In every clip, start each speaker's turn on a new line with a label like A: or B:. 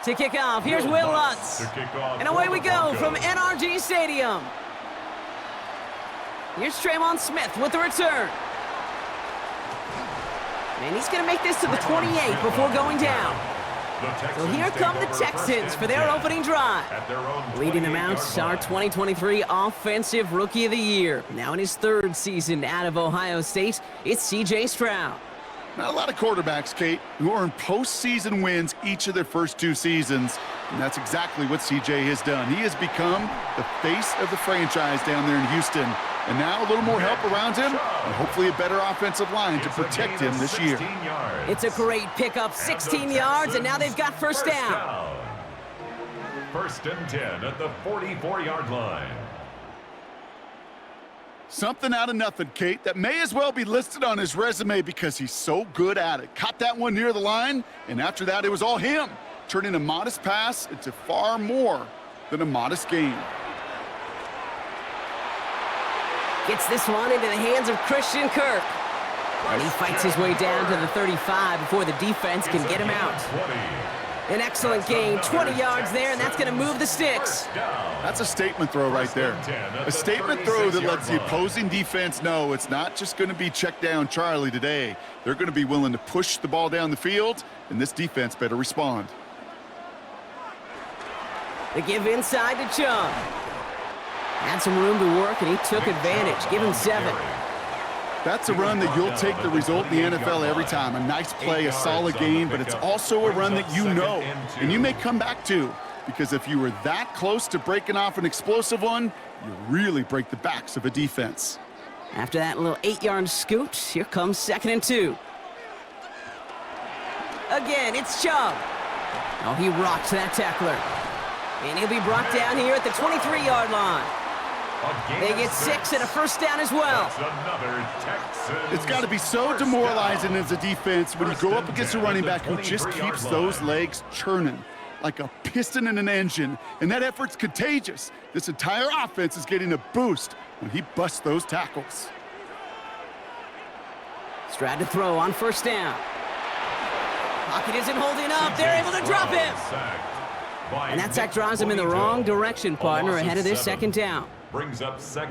A: To kick off, here's Will Lutz. And away we go from NRG Stadium. Here's Tremon Smith with the return. And he's going to make this to the 28 before going down. So here come the Texans for their opening drive. Leading them out, our 2023 Offensive Rookie of the Year. Now in his third season out of Ohio State, it's C.J. Stroud.
B: Not a lot of quarterbacks, Kate, who are in postseason wins each of their first two seasons, and that's exactly what C.J. has done. He has become the face of the franchise down there in Houston, and now a little more help around him, and hopefully a better offensive line to protect him this year.
A: It's a great pickup, 16 yards, and now they've got first down.
C: First and 10 at the 44-yard line.
B: Something out of nothing, Kate, that may as well be listed on his resume because he's so good at it. Caught that one near the line, and after that, it was all him, turning a modest pass into far more than a modest gain.
A: Gets this one into the hands of Christian Kirk. And he fights his way down to the 35 before the defense can get him out. An excellent gain, 20 yards there, and that's going to move the sticks.
B: That's a statement throw right there. A statement throw that lets the opposing defense know it's not just going to be check down Charlie today. They're going to be willing to push the ball down the field, and this defense better respond.
A: They give inside to Chung. Had some room to work, and he took advantage. Give him 7.
B: That's a run that you'll take the result in the NFL every time. A nice play, a solid game, but it's also a run that you know, and you may come back to, because if you were that close to breaking off an explosive one, you really break the backs of a defense.
A: After that little 8-yard scoot, here comes 2nd and 2. Again, it's Chubb. Oh, he rocks that tackler. And he'll be brought down here at the 23-yard line. They get 6 and a first down as well.
B: It's got to be so demoralizing as a defense when you go up against a running back who just keeps those legs churning like a piston in an engine, and that effort's contagious. This entire offense is getting a boost when he busts those tackles.
A: Stroud to throw on first down. Pocket isn't holding up. They're able to drop him. And that sack drives him in the wrong direction, partner, ahead of this second down.
B: When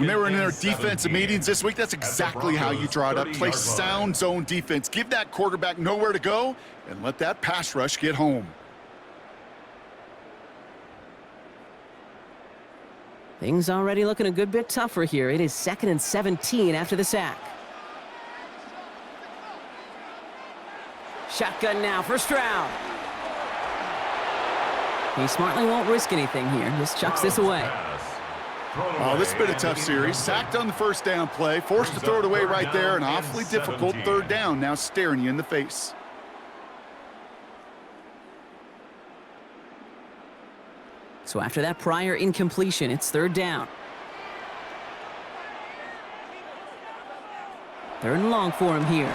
B: they were in their defensive meetings this week, that's exactly how you draw it up. Play sound zone defense. Give that quarterback nowhere to go and let that pass rush get home.
A: Things already looking a good bit tougher here. It is 2nd and 17 after the sack. Shotgun now for Stroud. He smartly won't risk anything here. Just chucks this away.
B: Oh, this has been a tough series. Sacked on the first down play, forced to throw it away right there, an awfully difficult third down now staring you in the face.
A: So after that prior incompletion, it's third down. 3rd and long for him here.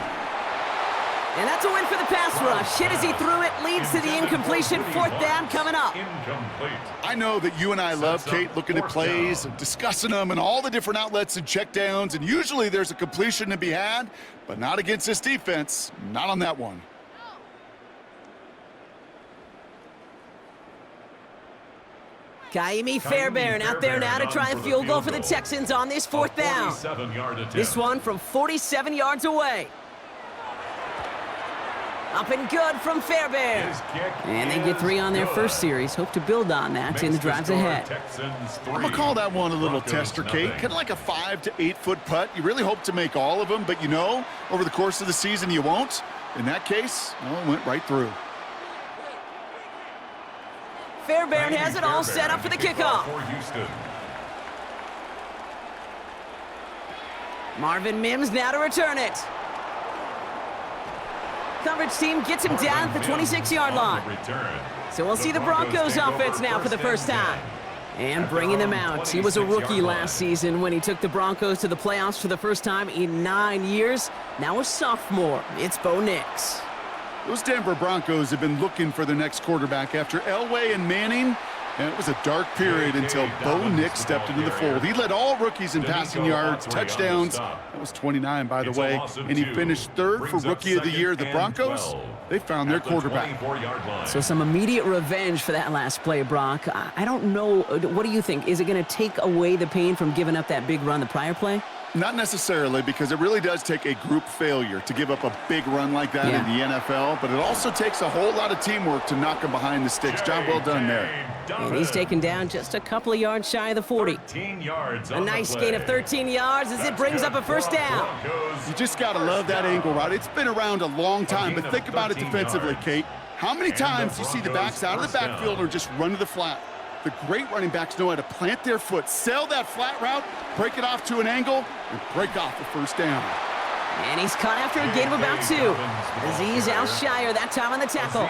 A: And that's a win for the pass rush. Hit as he threw it, leads to the incompletion. 4th down coming up.
B: I know that you and I love, Kate, looking at plays and discussing them and all the different outlets and checkdowns, and usually there's a completion to be had, but not against this defense. Not on that one.
A: Kaimi Fairbairn out there now to try a field goal for the Texans on this 4th down. This one from 47 yards away. Up and good from Fairbairn. And they get 3 on their first series. Hope to build on that in the drives ahead.
B: I'm going to call that one a little tester, Kate. Kind of like a 5 to 8 foot putt. You really hope to make all of them, but you know, over the course of the season you won't. In that case, well, it went right through.
A: Fairbairn has it all set up for the kickoff. Marvin Mims now to return it. Coverage team gets him down at the 26-yard line. So we'll see the Broncos offense now for the first time. And bringing them out. He was a rookie last season when he took the Broncos to the playoffs for the first time in 9 years. Now a sophomore. It's Bo Nix.
B: Those Denver Broncos have been looking for their next quarterback after Elway and Manning. And it was a dark period until Bo Nix stepped into the fold. He led all rookies in passing yards, touchdowns. That was 29, by the way. And he finished third for Rookie of the Year. The Broncos, they found their quarterback.
A: So some immediate revenge for that last play, Brock. I don't know. What do you think? Is it going to take away the pain from giving up that big run the prior play?
B: Not necessarily, because it really does take a group failure to give up a big run like that in the NFL, but it also takes a whole lot of teamwork to knock him behind the sticks. Job well done there.
A: And he's taken down just a couple of yards shy of the 40. A nice gain of 13 yards as it brings up a first down.
B: You just got to love that angle route. It's been around a long time, but think about it defensively, Kate. How many times do you see the backs out of the backfield or just run to the flat? The great running backs know how to plant their foot, sail that flat route, break it off to an angle, and break off the first down.
A: And he's caught after a gain of about 2. Azeez Al-Shire that time on the tackle.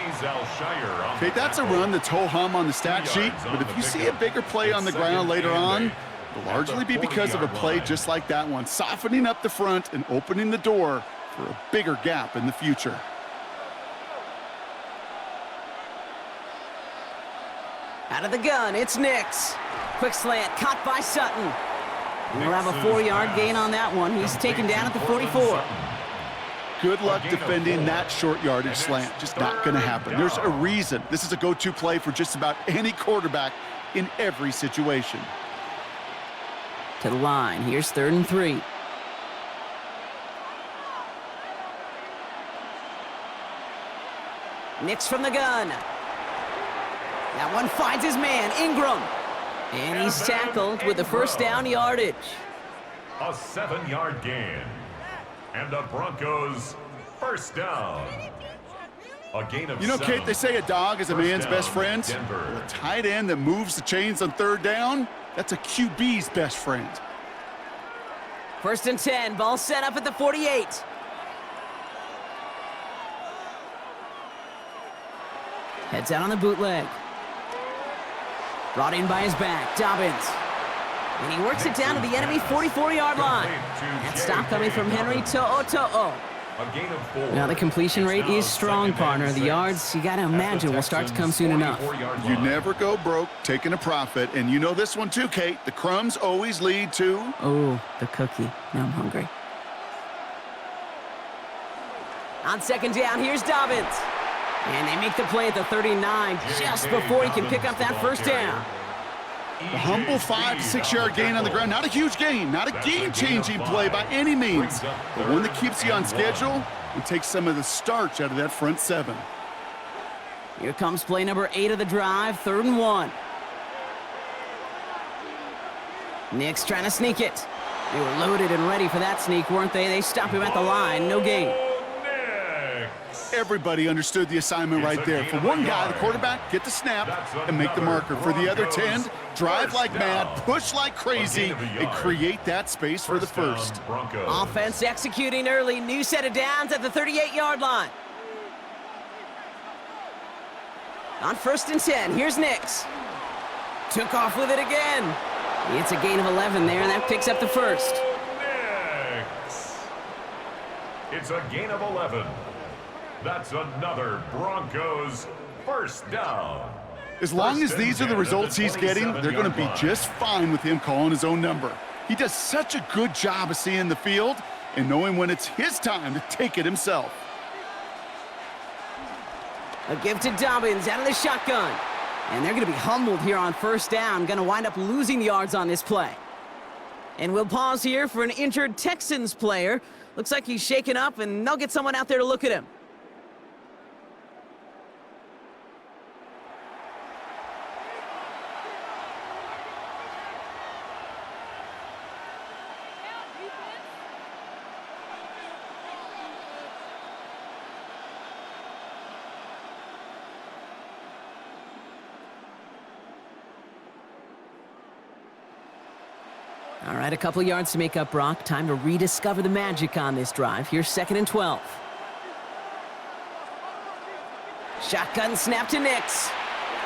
B: Okay, that's a run that's ho-hum on the stat sheet, but if you see a bigger play on the ground later on, it'll largely be because of a play just like that one, softening up the front and opening the door for a bigger gap in the future.
A: Out of the gun, it's Nix. Quick slant, caught by Sutton. And we'll have a 4-yard gain on that one. He's taken down at the 44.
B: Good luck defending that short yardage slant. Just not going to happen. There's a reason. This is a go-to play for just about any quarterback in every situation.
A: To the line, here's 3rd and 3. Nix from the gun. That one finds his man, Ingram. And he's tackled with the first down yardage.
C: A 7-yard gain. And the Broncos first down. A gain of 7.
B: Kate, they say a dog is a man's best friend. A tight end that moves the chains on 3rd down, that's a QB's best friend.
A: 1st and 10, ball set up at the 48. Heads out on the bootleg. Brought in by his back, Dobbins. And he works it down to the enemy 44-yard line. That stop coming from Henry To'o. Now the completion rate is strong, partner. The yards, you got to imagine, will start to come soon enough.
B: You never go broke taking a profit. And you know this one too, Kate. The crumbs always lead to...
A: Oh, the cookie. Now I'm hungry. On 2nd down, here's Dobbins. And they make the play at the 39 just before he can pick up that first down.
B: A humble 5 to 6-yard gain on the ground. Not a huge gain, not a game-changing play by any means, but one that keeps you on schedule and takes some of the starch out of that front 7.
A: Here comes play number 8 of the drive, 3rd and 1. Nix trying to sneak it. They were loaded and ready for that sneak, weren't they? They stop him at the line, no gain.
B: Everybody understood the assignment right there. For one guy, the quarterback, get the snap and make the marker. For the other 10, drive like mad, push like crazy, and create that space for the first.
A: Offense executing early. New set of downs at the 38-yard line. On 1st and 10, here's Nix. Took off with it again. It's a gain of 11 there, and that picks up the first.
C: Nix. It's a gain of 11. That's another Broncos first down.
B: As long as these are the results he's getting, they're going to be just fine with him calling his own number. He does such a good job of seeing the field and knowing when it's his time to take it himself.
A: A give to Dobbins out of the shotgun. And they're going to be humbled here on 1st down. Going to wind up losing yards on this play. And we'll pause here for an injured Texans player. Looks like he's shaken up, and they'll get someone out there to look at him. All right, a couple yards to make up, Brock. Time to rediscover the magic on this drive. Here's 2nd and 12. Shotgun snap to Nix.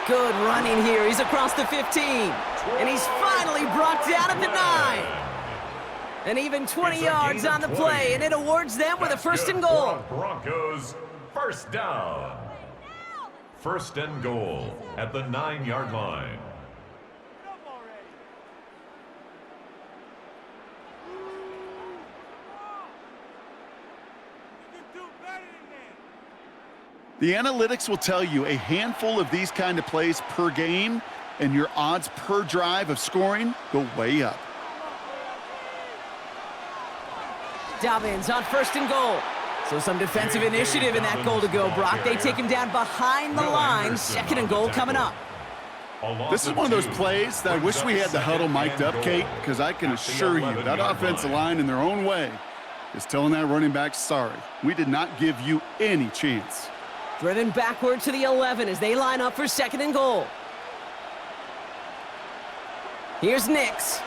A: Good running here. He's across the 15. And he's finally brought down at the 9. And even 20 yards on the play, and it awards them with a 1st and goal.
C: Broncos first down. 1st and goal at the 9-yard line.
B: The analytics will tell you a handful of these kind of plays per game, and your odds per drive of scoring go way up.
A: Dobbins on 1st and goal. So some defensive initiative in that goal to go, Brock. They take him down behind the line. 2nd and goal coming up.
B: This is one of those plays that I wish we had the huddle mic'd up, Kate, because I can assure you that offensive line in their own way is telling that running back, sorry, we did not give you any chance.
A: Driven backward to the 11 as they line up for 2nd and goal. Here's Nix.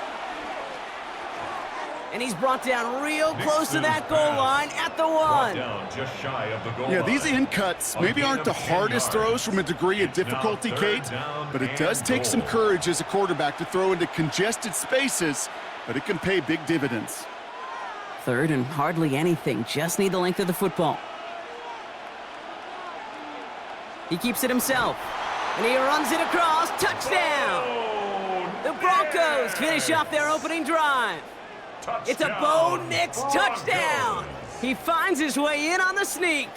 A: And he's brought down real close to that goal line at the 1.
B: Yeah, these in cuts maybe aren't the hardest throws from a degree of difficulty, Kate, but it does take some courage as a quarterback to throw into congested spaces, but it can pay big dividends.
A: 3rd and hardly anything. Just need the length of the football. He keeps it himself. And he runs it across. Touchdown! The Broncos finish off their opening drive. It's a Bo Nix touchdown. He finds his way in on the sneak.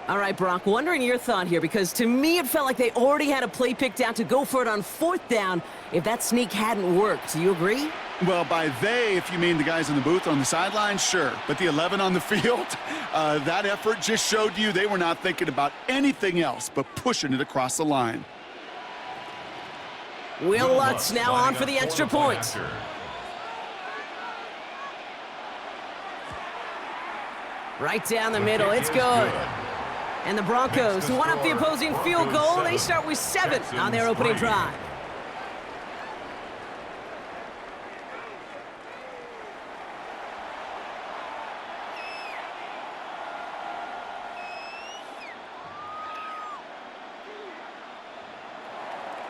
A: All right, Brock, wondering your thought here, because to me it felt like they already had a play picked out to go for it on 4th down if that sneak hadn't worked. Do you agree?
B: Well, by they, if you mean the guys in the booth on the sideline, sure. But the 11 on the field, that effort just showed you they were not thinking about anything else but pushing it across the line.
A: Will Lutz now on for the extra point. Right down the middle, it's good. And the Broncos, who won up the opposing field goal, they start with 7 on their opening drive.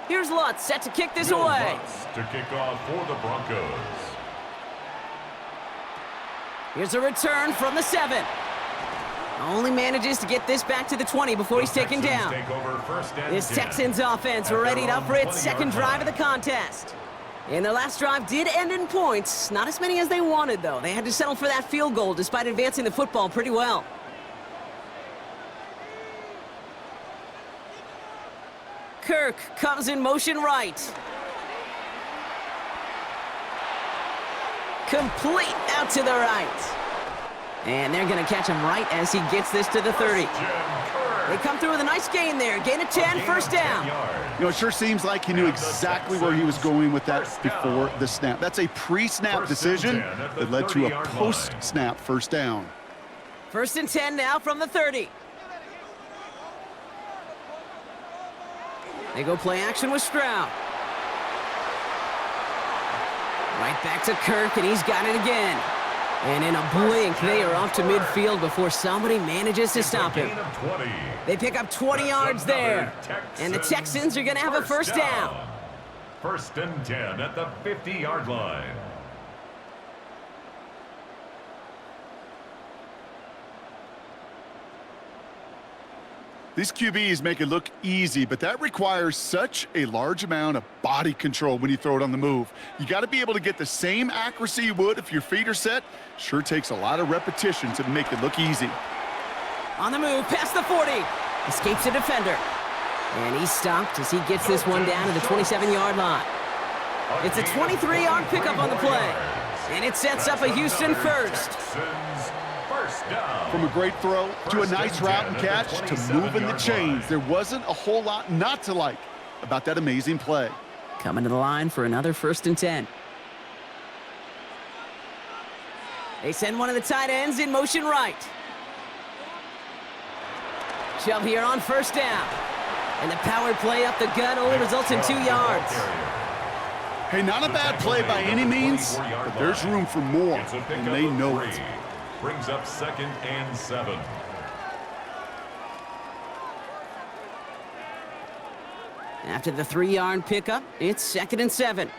A: Here's Lutz, set to kick this away.
C: To kick off for the Broncos.
A: Here's a return from the 7. Only manages to get this back to the 20 before he's taken down. This Texans offense readied up for its 2nd drive of the contest. And their last drive did end in points. Not as many as they wanted, though. They had to settle for that field goal despite advancing the football pretty well. Kirk comes in motion right. Complete out to the right. And they're going to catch him right as he gets this to the 30. They come through with a nice gain there. Gain of 10, 1st down.
B: You know, it sure seems like he knew exactly where he was going with that before the snap. That's a pre-snap decision that led to a post-snap 1st down.
A: 1st and 10 now from the 30. They go play action with Stroud. Right back to Kirk, and he's got it again. And in a blink, they are off to midfield before somebody manages to stop him. They pick up 20 yards there. And the Texans are going to have a 1st down.
C: 1st and 10 at the 50-yard line.
B: These QBs make it look easy, but that requires such a large amount of body control when you throw it on the move. You got to be able to get the same accuracy you would if your feet are set. Sure takes a lot of repetition to make it look easy.
A: On the move, past the 40. Escapes a defender. And he's stopped as he gets this one down to the 27-yard line. It's a 23-yard pickup on the play. And it sets up a Houston 1st.
B: From a great throw to a nice route and catch to moving the chains, there wasn't a whole lot not to like about that amazing play.
A: Coming to the line for another 1st and 10. They send one of the tight ends in motion right. Chubb here on 1st down. And the power play up the gut only results in 2 yards.
B: Hey, not a bad play by any means, but there's room for more, and they know it.
C: Brings up 2nd and 7.
A: After the 3-yard pickup, it's 2nd and 7.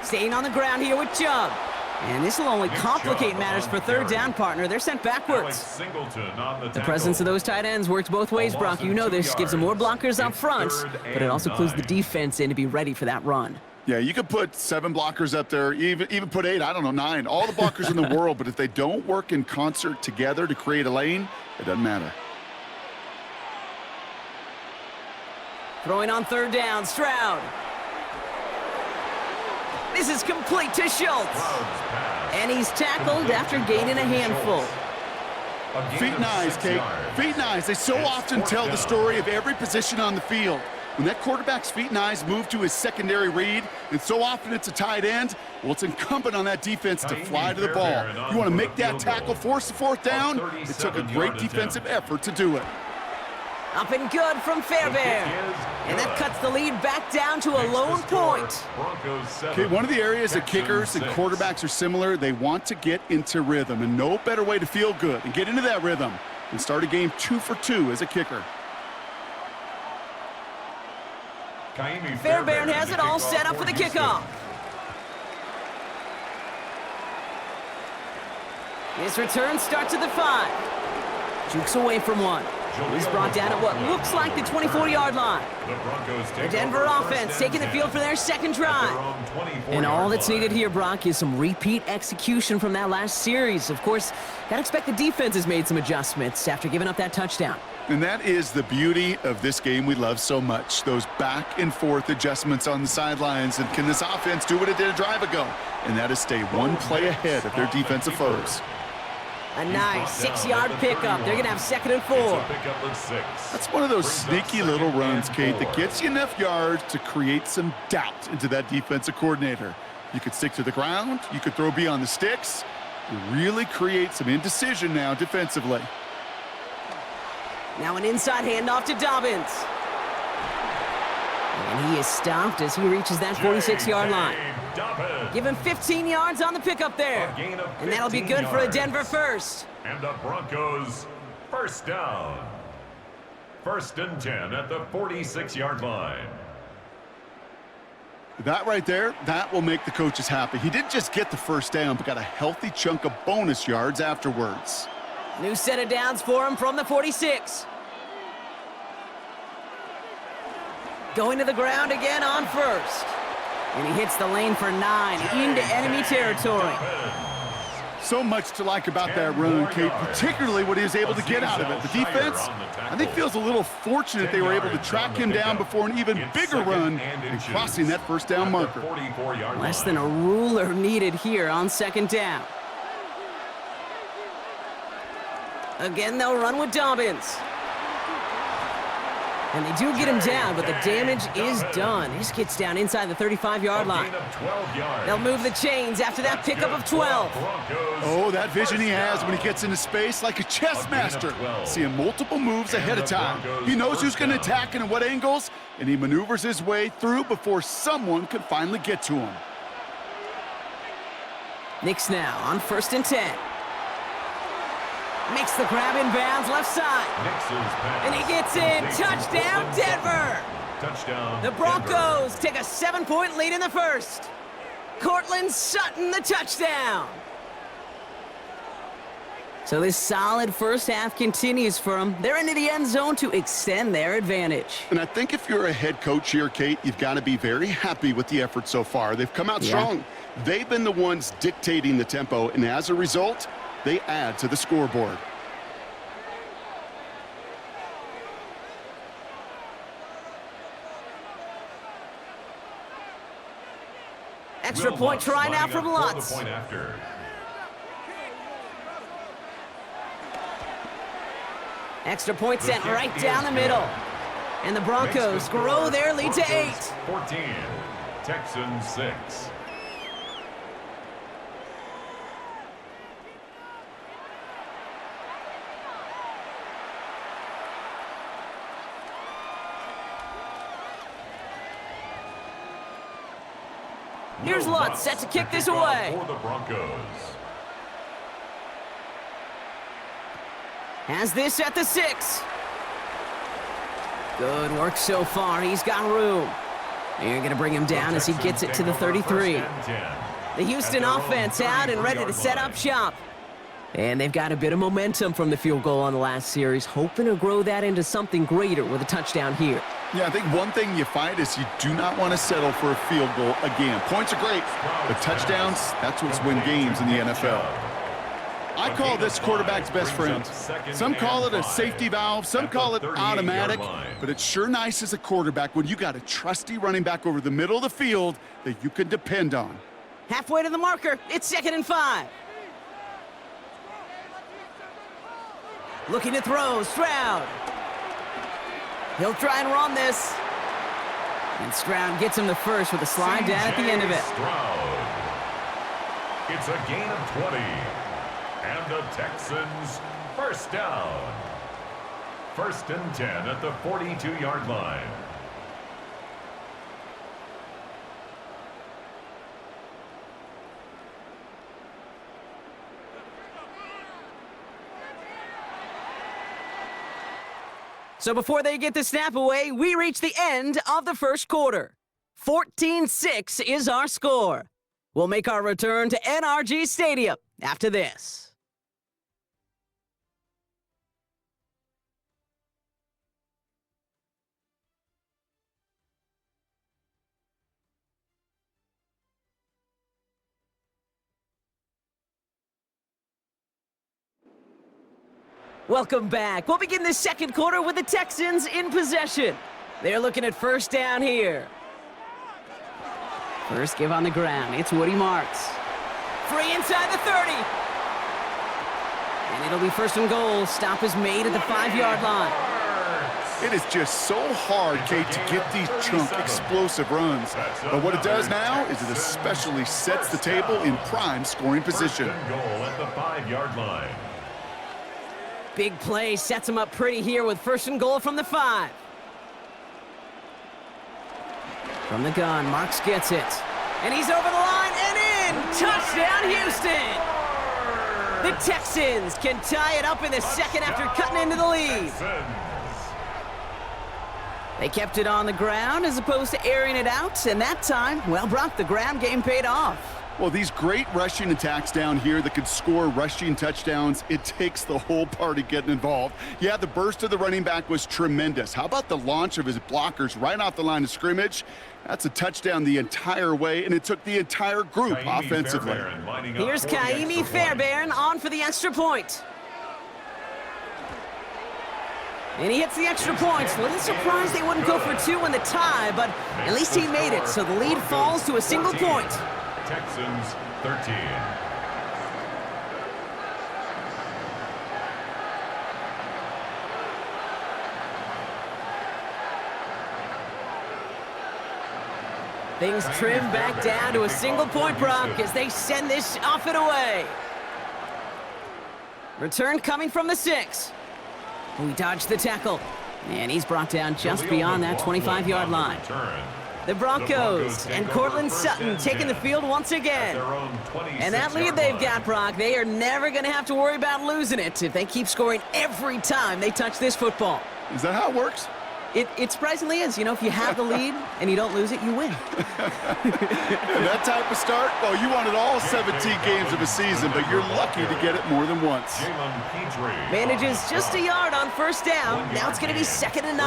A: Staying on the ground here with Chubb. And this will only complicate matters for third down, partner. They're sent backwards. The presence of those tight ends works both ways, Brock. You know this. Gives them more blockers up front, but it also clues the defense in to be ready for that run.
B: Yeah, you could put 7 blockers up there, even put 8, I don't know, 9. All the blockers in the world, but if they don't work in concert together to create a lane, it doesn't matter.
A: Throwing on third down, Stroud. This is complete to Schultz. And he's tackled after gaining a handful.
B: Feet and eyes, Kate. Feet and eyes. They so often tell the story of every position on the field. When that quarterback's feet and eyes move to his secondary read, and so often it's a tight end, well, it's incumbent on that defense to fly to the ball. You want to make that tackle, force the fourth down? It took a great defensive effort to do it.
A: Up and good from Fairbairn. And that cuts the lead back down to a lone point.
B: Okay, one of the areas that kickers and quarterbacks are similar, they want to get into rhythm, and no better way to feel good and get into that rhythm than start a game 2 for 2 as a kicker.
A: Fairbairn has it all set up for the kickoff. His return starts at the 5. Jukes away from one. He's brought down at what looks like the 24-yard line. The Denver offense taking the field for their second drive. And all that's needed here, Brock, is some repeat execution from that last series. Of course, gotta expect the defense has made some adjustments after giving up that touchdown.
B: And that is the beauty of this game we love so much, those back and forth adjustments on the sidelines. And can this offense do what it did a drive ago? And that is stay one play ahead of their defensive foes.
A: A nice 6-yard pickup. They're going to have 2nd and 4.
B: That's one of those sneaky little runs, Kate, that gets you enough yards to create some doubt into that defensive coordinator. You could stick to the ground. You could throw beyond the sticks. You really create some indecision now defensively.
A: Now an inside handoff to Dobbins. And he is stopped as he reaches that 46-yard line. Give him 15 yards on the pickup there. And that'll be good for a Denver first.
C: And the Broncos first down. 1st and 10 at the 46-yard line.
B: That right there, that will make the coaches happy. He didn't just get the first down, but got a healthy chunk of bonus yards afterwards.
A: New set of downs for him from the 46. Going to the ground again on first. And he hits the lane for 9 into enemy territory.
B: So much to like about that run, Kate, particularly what he was able to get out of it. The defense, I think, feels a little fortunate they were able to track him down before an even bigger run and crossing that first down marker.
A: Less than a ruler needed here on 2nd down. Again, they'll run with Dobbins. And they do get him down, but the damage is done. This gets down inside the 35-yard line. They'll move the chains after that pickup of 12.
B: Oh, that vision he has when he gets into space like a chess master. Seeing multiple moves ahead of time. He knows who's going to attack and at what angles, and he maneuvers his way through before someone can finally get to him.
A: Knicks now on 1st and 10. Makes the grab in bounds left side. And he gets in. Touchdown, Denver.
C: Touchdown.
A: The Broncos take a 7-point lead in the first. Cortland Sutton, the touchdown. So this solid first half continues for them. They're into the end zone to extend their advantage.
B: And I think if you're a head coach here, Kate, you've got to be very happy with the effort so far. They've come out strong. They've been the ones dictating the tempo, and as a result, they add to the scoreboard.
A: Extra point try now from Lutz. Extra point sent right down the middle. And the Broncos grow their lead to 8.
C: 14, Texans 6.
A: Here's Lutz set to kick this away.
C: For the Broncos.
A: Has this at the 6. Good work so far. He's got room. They're going to bring him down as he gets it to the 33. The Houston offense out and ready to set up shop. And they've got a bit of momentum from the field goal on the last series, hoping to grow that into something greater with a touchdown here.
B: Yeah, I think one thing you find is you do not want to settle for a field goal again. Points are great, but touchdowns, that's what's win games in the NFL. I call this quarterback's best friend. Some call it a safety valve, some call it automatic, but it's sure nice as a quarterback when you got a trusty running back over the middle of the field that you can depend on.
A: Halfway to the marker, it's 2nd and 5. Looking to throw, Stroud. He'll try and run this. And Stroud gets him the first with a slide down at the end of it.
C: Stroud. It's a gain of 20. And the Texans first down. 1st and 10 at the 42-yard line.
A: So before they get the snap away, we reach the end of the first quarter. 14-6 is our score. We'll make our return to NRG Stadium after this. Welcome back. We'll begin the second quarter with the Texans in possession. They're looking at first down here. First give on the ground. It's Woody Marks. Free inside the 30. And it'll be 1st and goal. Stop is made at the 5-yard line.
B: It is just so hard, Kate, to get these chunk, explosive runs. But what it does now is it especially sets the table in prime scoring position.
C: 1st and goal at the 5-yard line.
A: Big play sets him up pretty here with 1st and goal from the 5. From the gun, Marks gets it. And he's over the line and in! Touchdown, Houston! The Texans can tie it up in the second after cutting into the lead. They kept it on the ground as opposed to airing it out, and that time, well, Brock, the ground game paid off.
B: Well, these great rushing attacks down here that could score rushing touchdowns, it takes the whole party getting involved. Yeah, the burst of the running back was tremendous. How about the launch of his blockers right off the line of scrimmage? That's a touchdown the entire way, and it took the entire group offensively.
A: Here's Kaimi Fairbairn on for the extra point. And he hits the extra points. A little surprised they wouldn't go for 2 in the tie, but at least he made it, so the lead falls to a single point.
C: Texans 13.
A: Things trim back down to a single point, Brock, as they send this off and away. Return coming from the 6. We dodged the tackle, and he's brought down just beyond that 25-yard line. The Broncos and Cortland Sutton taking the field once again. And that lead they've got, Brock, they are never going to have to worry about losing it if they keep scoring every time they touch this football.
B: Is that how it works?
A: It surprisingly is. You know, if you have the lead and you don't lose it, you win.
B: That type of start, well, you wanted all 17 games of a season, but you're lucky to get it more than once.
A: Manages just a yard on 1st down. Now it's going to be 2nd and 9.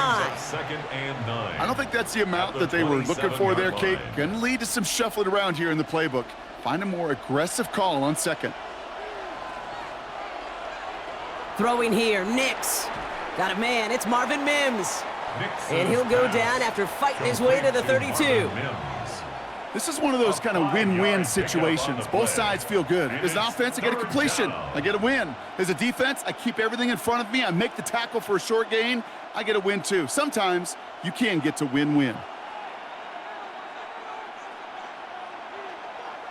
B: I don't think that's the amount that they were looking for there, Kate. Going to lead to some shuffling around here in the playbook. Find a more aggressive call on 2nd.
A: Throwing here, Nix. Got a man, it's Marvin Mims. And he'll go down after fighting his way to the 32.
B: This is one of those kind of win-win situations. Both sides feel good. As an offense, I get a completion. I get a win. As a defense, I keep everything in front of me. I make the tackle for a short gain. I get a win, too. Sometimes you can get to win-win.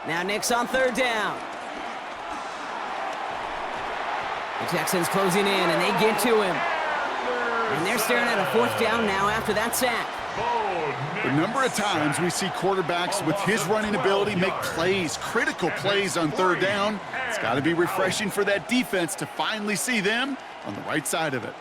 A: Now Nix on 3rd down. The Texans closing in, and they get to him. And they're staring at a 4th down now after that sack.
B: The number of times we see quarterbacks with his running ability make plays, critical plays on 3rd down. It's got to be refreshing for that defense to finally see them on the right side of it.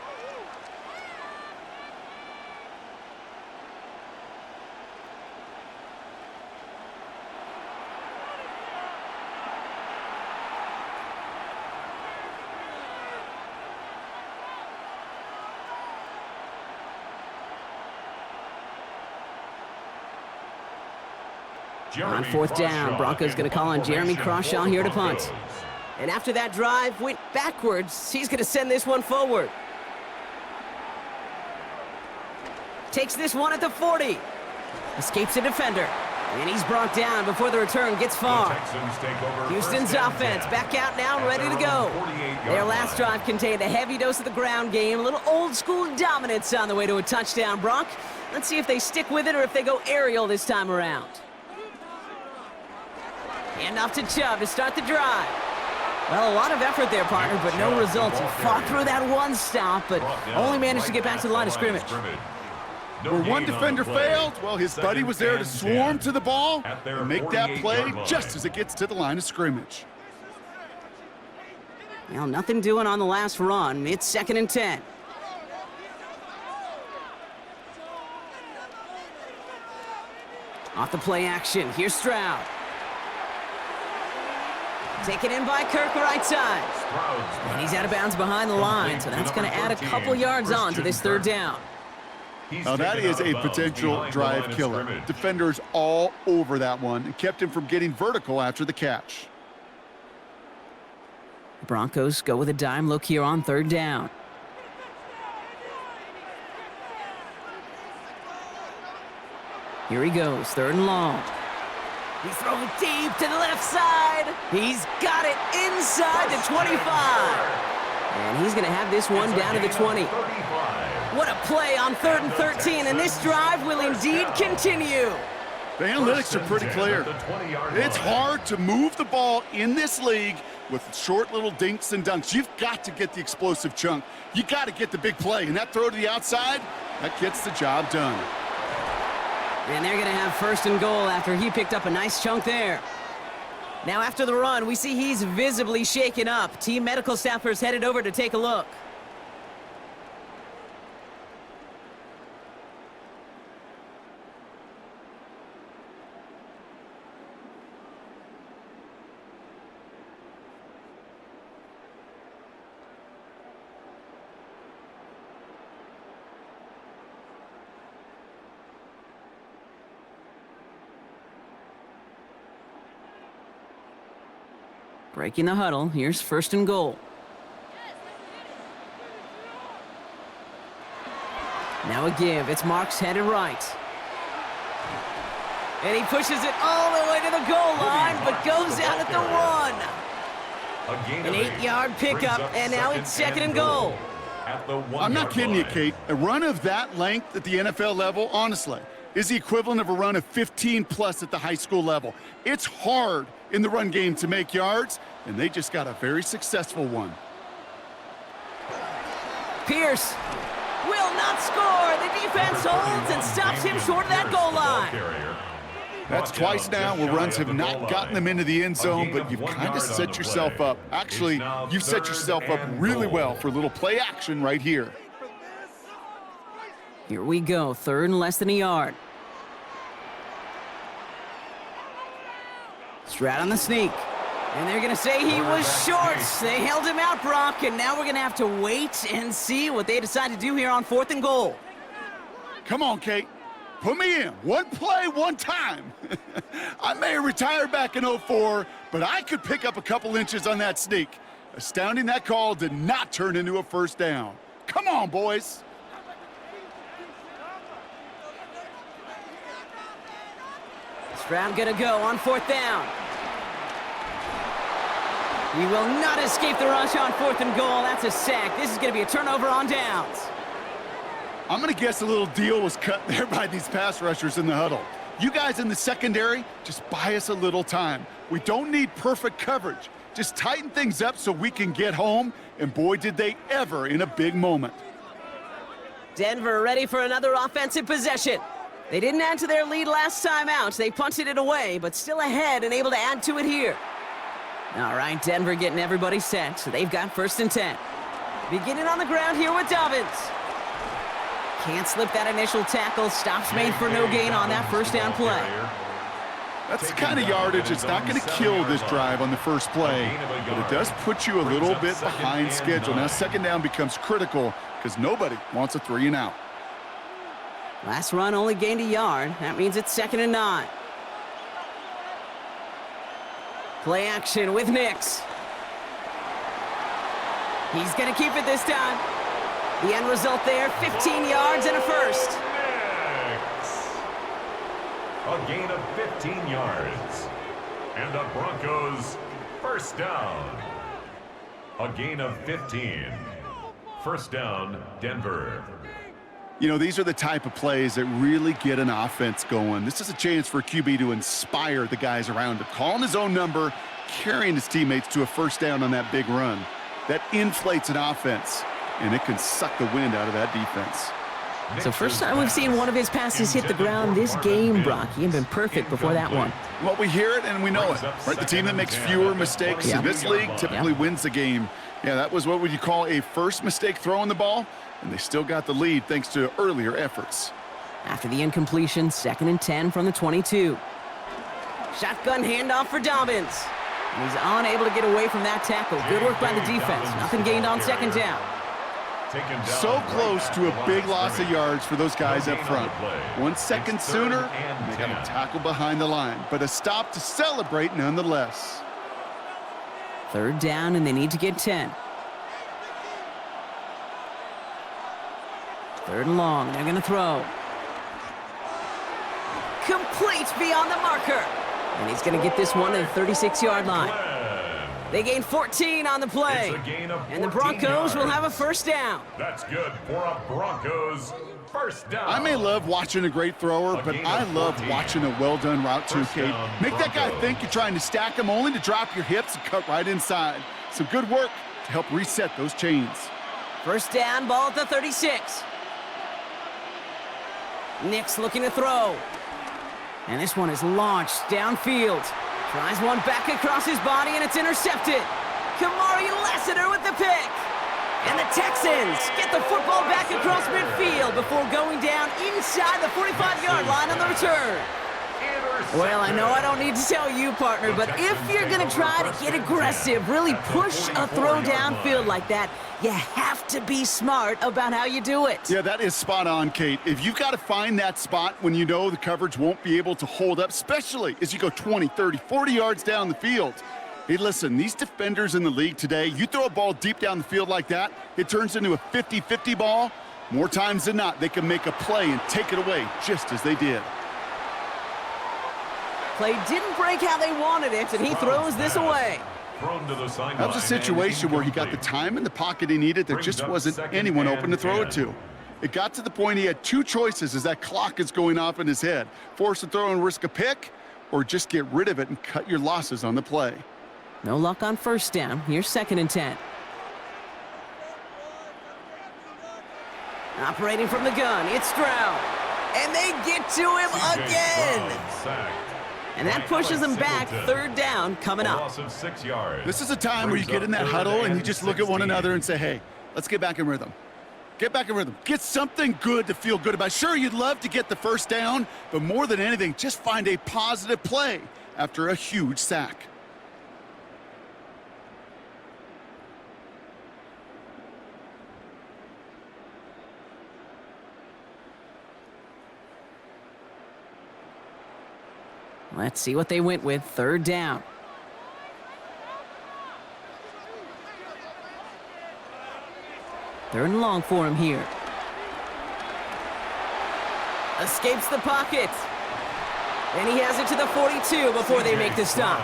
A: On fourth down, Broncos going to call on Jeremy Crawshaw here to punt. And after that drive went backwards, he's going to send this one forward. Takes this one at the 40. Escapes a defender. And he's brought down before the return gets far. Houston's offense back out now, ready to go. Their last drive contained a heavy dose of the ground game, a little old-school dominance on the way to a touchdown, Bronc. Let's see if they stick with it or if they go aerial this time around. Hand off to Chubb to start the drive. Well, a lot of effort there, partner, but no results. He fought through that one stop, but only managed to get back to the line of scrimmage.
B: Where one defender failed, well, his buddy was there to swarm to the ball and make that play just as it gets to the line of scrimmage.
A: Well, nothing doing on the last run. It's 2nd and 10. Off the play action, here's Stroud. Taken in by Kirk, right side. And he's out of bounds behind the line, so that's going to add a couple yards on to this 3rd down.
B: Now that is a potential drive killer. Defenders all over that one and kept him from getting vertical after the catch.
A: Broncos go with a dime look here on 3rd down. Here he goes, 3rd and long. He's throwing deep to the left side. He's got it inside the 25. And he's going to have this one down to the 20. What a play on 3rd and 13, and this drive will indeed continue.
B: The analytics are pretty clear. It's hard to move the ball in this league with short little dinks and dunks. You've got to get the explosive chunk. You got to get the big play, and that throw to the outside, that gets the job done.
A: And they're going to have 1st and goal after he picked up a nice chunk there. Now after the run, we see he's visibly shaken up. Team medical staffers headed over to take a look. Breaking the huddle, here's 1st and goal. Now a give, it's Marks headed right. And he pushes it all the way to the goal line, but goes out at the 1. An 8-yard pickup, and now it's 2nd and goal.
B: I'm not kidding you, Kate. A run of that length at the NFL level, honestly, is the equivalent of a run of 15+ at the high school level. It's hard in the run game to make yards, and they just got a very successful one.
A: Pierce will not score. The defense holds and stops him short of that goal line.
B: That's twice now where runs have not gotten them into the end zone, but you've kind of set yourself up. Actually, you've set yourself up really well for a little play action right here.
A: Here we go, 3rd and less than a yard. Stroud on the sneak. And they're going to say he was short. They held him out, Brock, and now we're going to have to wait and see what they decide to do here on 4th and goal.
B: Come on, Kate. Put me in. One play, one time. I may have retired back in 04, but I could pick up a couple inches on that sneak. Astounding that call did not turn into a 1st down. Come on, boys.
A: Stroud gonna go on 4th down. He will not escape the rush on 4th and goal. That's a sack. This is gonna be a turnover on downs.
B: I'm gonna guess a little deal was cut there by these pass rushers in the huddle. You guys in the secondary, just buy us a little time. We don't need perfect coverage. Just tighten things up so we can get home, and boy, did they ever in a big moment.
A: Denver ready for another offensive possession. They didn't add to their lead last time out. They punted it away, but still ahead and able to add to it here. All right, Denver getting everybody set, so they've got 1st and 10. Beginning on the ground here with Dobbins. Can't slip that initial tackle. Stops made for no gain on that 1st down play.
B: That's the kind of yardage that's not going to kill this drive on the first play, but it does put you a little bit behind schedule. Now 2nd down becomes critical because nobody wants a 3 and out.
A: Last run only gained a yard. That means it's 2nd and 9. Play action with Nix. He's going to keep it this time. The end result there, 15 yards and a first.
C: A gain of 15 yards. And the Broncos first down. A gain of 15. First down, Denver.
B: You know, these are the type of plays that really get an offense going. This is a chance for a QB to inspire the guys around him. Calling his own number, carrying his teammates to a first down on that big run. That inflates an offense, and it can suck the wind out of that defense.
A: So first time we've seen one of his passes hit the ground this game, Brock. He had been perfect before that one.
B: Well, we hear it and we know it. Right? The team that makes fewer mistakes in this league typically wins the game. Yeah, that was what would you call a first mistake throwing the ball, and they still got the lead thanks to earlier efforts.
A: After the incompletion, 2nd and 10 from the 22. Shotgun handoff for Dobbins. And he's unable to get away from that tackle. Good work by the defense. Nothing gained on 2nd down.
B: So close to a big loss of yards for those guys up front. 1 second sooner, and they got a tackle behind the line, but a stop to celebrate nonetheless.
A: 3rd down, and they need to get 10. 3rd and long, they're gonna throw. Complete beyond the marker. And he's gonna get this one at the 36-yard line. They gain 14 on the play. And the Broncos will have a first down.
C: That's good for a Broncos first down.
B: I may love watching a great thrower, but I love watching a well-done route too, Kate. Make that guy think you're trying to stack him only to drop your hips and cut right inside. Some good work to help reset those chains.
A: First down, ball at the 36. Nix looking to throw. And this one is launched downfield. Tries one back across his body, and it's intercepted. Kamari Lassiter with the pick. And the Texans get the football back across midfield before going down inside the 45-yard line on the return. Well, I know I don't need to tell you, partner, but if you're going to try to get aggressive, really push a throw downfield like that, you have to be smart about how you do it.
B: Yeah, that is spot on, Kate. If you've got to find that spot when you know the coverage won't be able to hold up, especially as you go 20, 30, 40 yards down the field. Hey, listen, these defenders in the league today, you throw a ball deep down the field like that, it turns into a 50-50 ball. More times than not, they can make a play and take it away just as they did.
A: Play didn't break how they wanted it, and he throws this away.
B: That was a situation where he got the time in the pocket he needed. There just wasn't anyone open to throw it to. It got to the point he had 2 choices as that clock is going off in his head. Force a throw and risk a pick, or just get rid of it and cut your losses on the play.
A: No luck on first down. Here's 2nd and 10. Operating from the gun, it's Stroud. And they get to him again. And that pushes them back. 3rd down coming up.
B: This is a time where you get in that huddle and you just look at one another and say, hey, let's get back in rhythm. Get back in rhythm. Get something good to feel good about. Sure, you'd love to get the first down, but more than anything, just find a positive play after a huge sack.
A: Let's see what they went with. 3rd down. Third and long for him here. Escapes the pocket. And he has it to the 42 before they make the stop.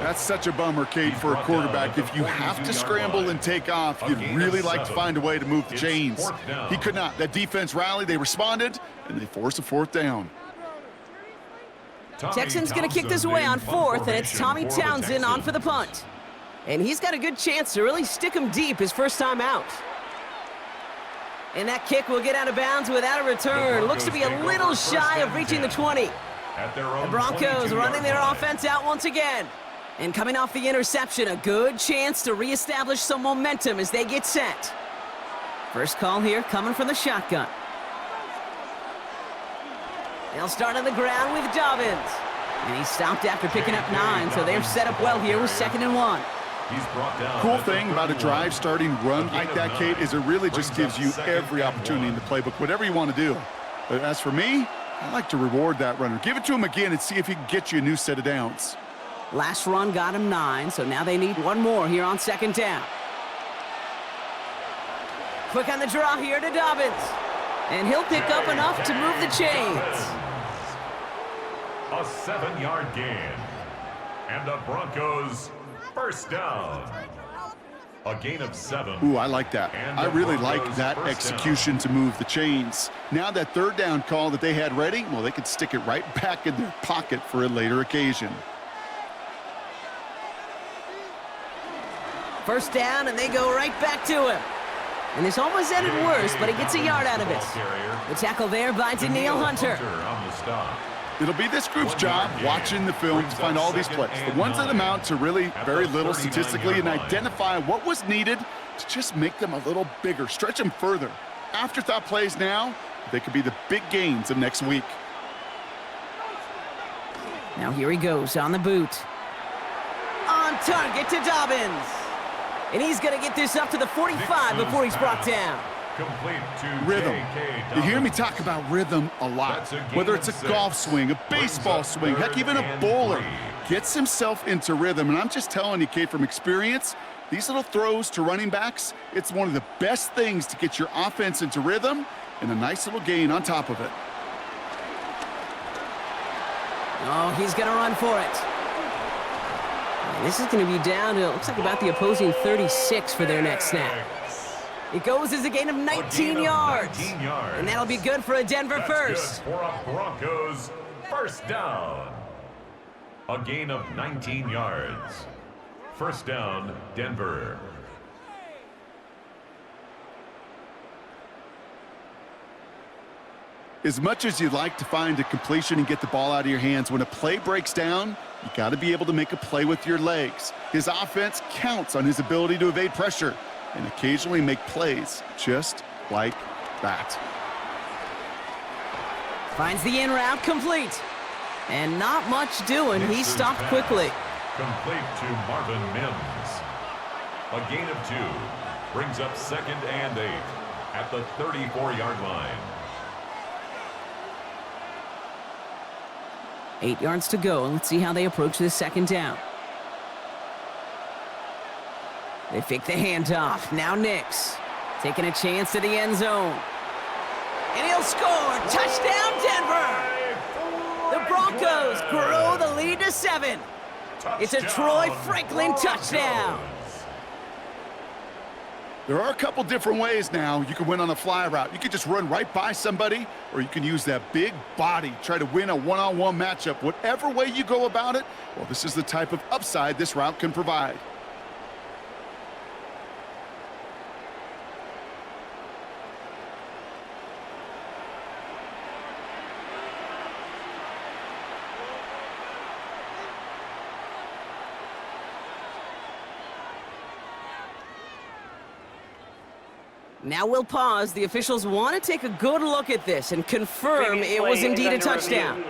B: That's such a bummer, Kate, for a quarterback. If you have to scramble and take off, you'd really like to find a way to move the chains. He could not. That defense rallied, they responded, and they forced a 4th down.
A: Texans going to kick this away on 4th, and it's Tommy Townsend on for the punt. And he's got a good chance to really stick him deep his first time out. And that kick will get out of bounds without a return. Looks to be a little shy of reaching the 20. The Broncos running their offense out once again. And coming off the interception, a good chance to reestablish some momentum as they get set. First call here coming from the shotgun. They'll start on the ground with Dobbins. And he stopped after picking up 9, so they're set up well here with 2nd and 1.
B: Cool thing about a drive starting run like that, Kate, is it really just gives you every opportunity in the playbook, whatever you want to do. But as for me, I like to reward that runner. Give it to him again and see if he can get you a new set of downs.
A: Last run got him 9, so now they need one more here on second down. Quick on the draw here to Dobbins. And he'll pick up enough to move the chains.
C: A 7-yard gain. And the Broncos first down. A gain of 7.
B: Ooh, I like that. I really like that execution to move the chains. Now that third down call that they had ready, well, they could stick it right back in their pocket for a later occasion.
A: First down, and they go right back to him. And this almost ended worse, but he gets a yard out of it. The tackle there by Danielle Hunter.
B: It'll be this group's job watching the film to find all these plays. The ones that amount to really very little statistically, and identify what was needed to just make them a little bigger, stretch them further. Afterthought plays now, they could be the big gains of next week.
A: Now here he goes on the boot. On target to Dobbins. And he's going to get this up to the 45 before he's brought down.
C: Complete to
B: Rhythm. You hear me talk about rhythm a lot. Whether it's a golf swing, a baseball swing, heck, even a bowler. Gets himself into rhythm. And I'm just telling you, Kate, from experience, these little throws to running backs, it's one of the best things to get your offense into rhythm, and a nice little gain on top of it.
A: Oh, he's going to run for it. And this is going to be down to, it looks like about the opposing 36 for their next snap. It goes as a gain of 19 yards. And that'll be good for a Denver first.
C: Good for a Broncos first down. A gain of 19 yards. First down, Denver.
B: As much as you'd like to find a completion and get the ball out of your hands, when a play breaks down, you got to be able to make a play with your legs. His offense counts on his ability to evade pressure and occasionally make plays just like that.
A: Finds the in route complete. And not much doing. He stopped quickly.
C: Complete to Marvin Mims. A gain of 2. Brings up 2nd and 8 at the 34-yard line.
A: 8 yards to go, and let's see how they approach this second down. They fake the handoff. Now Nix taking a chance to the end zone. And he'll score. Touchdown, Denver! The Broncos grow the lead to 7. It's a Troy Franklin touchdown.
B: There are a couple different ways now. You can win on a fly route. You can just run right by somebody, or you can use that big body, try to win a one-on-one matchup. Whatever way you go about it, well, this is the type of upside this route can provide.
A: Now we'll pause. The officials want to take a good look at this and confirm it was indeed a touchdown.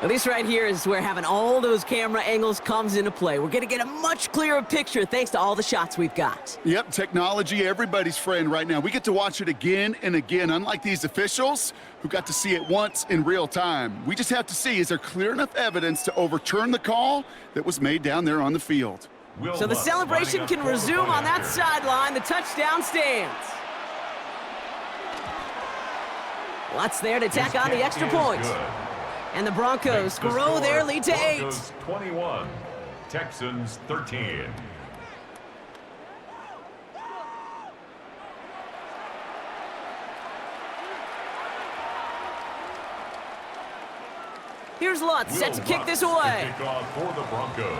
A: Well, this right here is where having all those camera angles comes into play. We're going to get a much clearer picture thanks to all the shots we've got.
B: Yep, technology, everybody's friend right now. We get to watch it again and again, unlike these officials who got to see it once in real time. We just have to see, is there clear enough evidence to overturn the call that was made down there on the field?
A: So the celebration can resume on that sideline. The touchdown stands. Lots there to tack on the extra point. And the Broncos grow their lead to 8.
C: Broncos 21, Texans 13.
A: Here's Lutz set to kick this away.
C: Kickoff for the Broncos.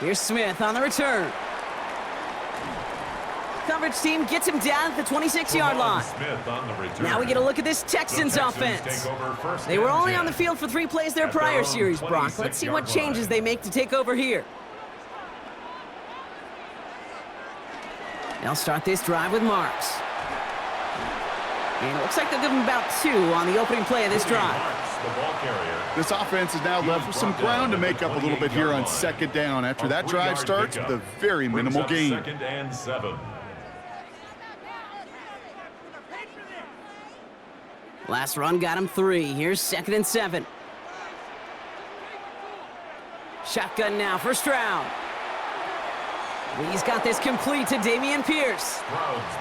A: Here's Smith on the return. Coverage team gets him down at the 26-yard line. Now we get a look at this Texans offense. They were only on the field for 3 plays their prior series, Brock. Let's see what changes they make to take over here. They'll start this drive with Marks. And it looks like they'll give him about 2 on the opening play of this drive.
B: This offense is now left with some ground to make up a little bit here on second down after that drive starts with a very minimal gain.
C: 2nd and 7.
A: Last run got him 3. Here's 2nd and 7. Shotgun now, first round. He's got this complete to Dameon Pierce.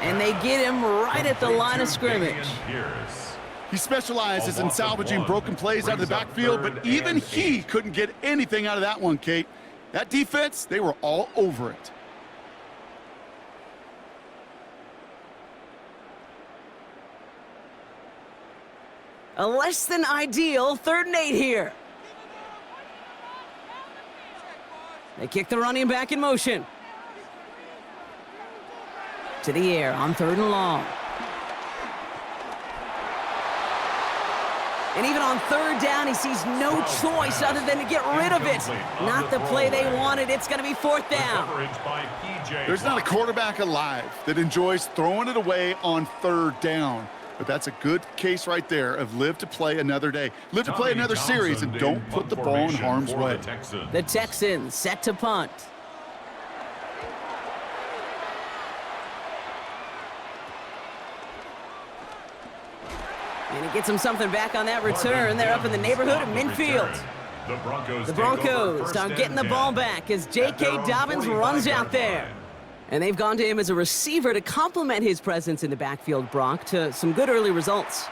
A: And they get him right at the line of scrimmage.
B: He specializes in salvaging broken plays out of the backfield, but even he couldn't get anything out of that one, Kate. That defense, they were all over it.
A: A less than ideal 3rd and 8 here. They kick the running back in motion. To the air on 3rd and long. And even on 3rd down, he sees no choice other than to get rid of it. Not the play they wanted. It's going to be 4th down.
B: There's not a quarterback alive that enjoys throwing it away on 3rd down. But that's a good case right there of live to play another day. Live to play another series and don't put the ball in harm's way.
A: The Texans set to punt. And he gets him something back on that return. They're up in the neighborhood of midfield. The Broncos are getting the ball back as J.K. Dobbins runs out there. And they've gone to him as a receiver to complement his presence in the backfield, Brock, to some good early results.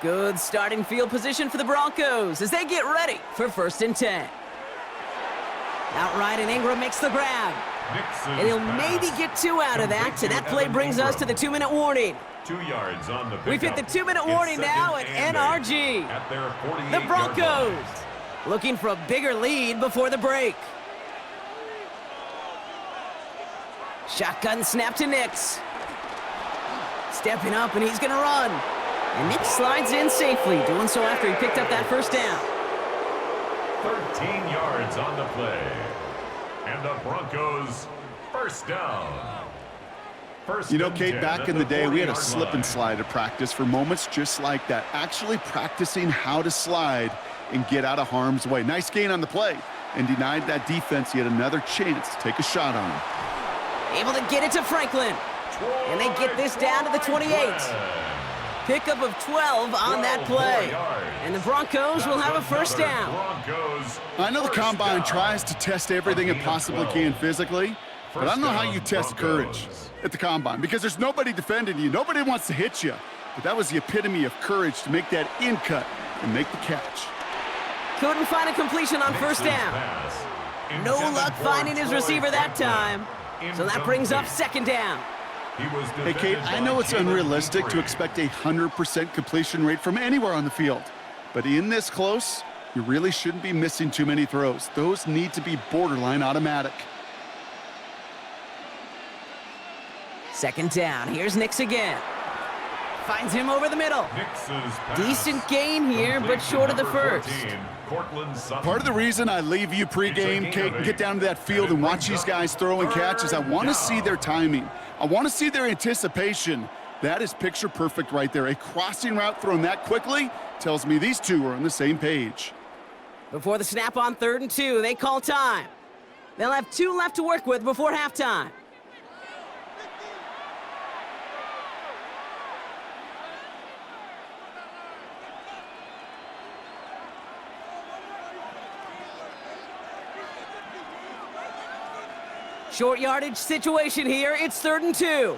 A: Good starting field position for the Broncos as they get ready for 1st and 10. Outright, and Ingram makes the grab. And he'll maybe get 2 out of that, so that play brings us to the 2-minute warning.
C: 2 yards on the pickup.
A: We've hit the 2-minute warning now at NRG.
C: At their 48
A: The Broncos looking for a bigger lead before the break. Shotgun snap to Nix. Stepping up, and he's going to run. And Nix slides in safely, doing so after he picked up that 1st down.
C: 13 yards on the play. And the Broncos 1st down.
B: You know, Kate, back in the day, we had a slip and slide at practice for moments just like that. Actually practicing how to slide and get out of harm's way. Nice gain on the play and denied that defense yet another chance to take a shot on him.
A: Able to get it to Franklin. And they get this down to the 28. Pickup of 12 on that play. And the Broncos will have a 1st down.
B: I know the Combine tries to test everything it possibly can physically, but I don't know how you test courage at the Combine because there's nobody defending you. Nobody wants to hit you. But that was the epitome of courage to make that in cut and make the catch.
A: Couldn't find a completion on 1st down. No luck finding his receiver that time. So that brings up 2nd down.
B: Hey, Kate, I know it's unrealistic to expect a 100% completion rate from anywhere on the field. But in this close, you really shouldn't be missing too many throws. Those need to be borderline automatic.
A: 2nd down. Here's Nix again. Finds him over the middle. Decent gain here, but short of the 1st.
B: Part of the reason I leave you pregame, Kate, and get down to that field and watch these guys throw and catch is I want to see their timing. I want to see their anticipation. That is picture perfect right there. A crossing route thrown that quickly tells me these two are on the same page.
A: Before the snap on 3rd and 2, they call time. They'll have 2 left to work with before halftime. Short yardage situation here. It's 3rd and 2.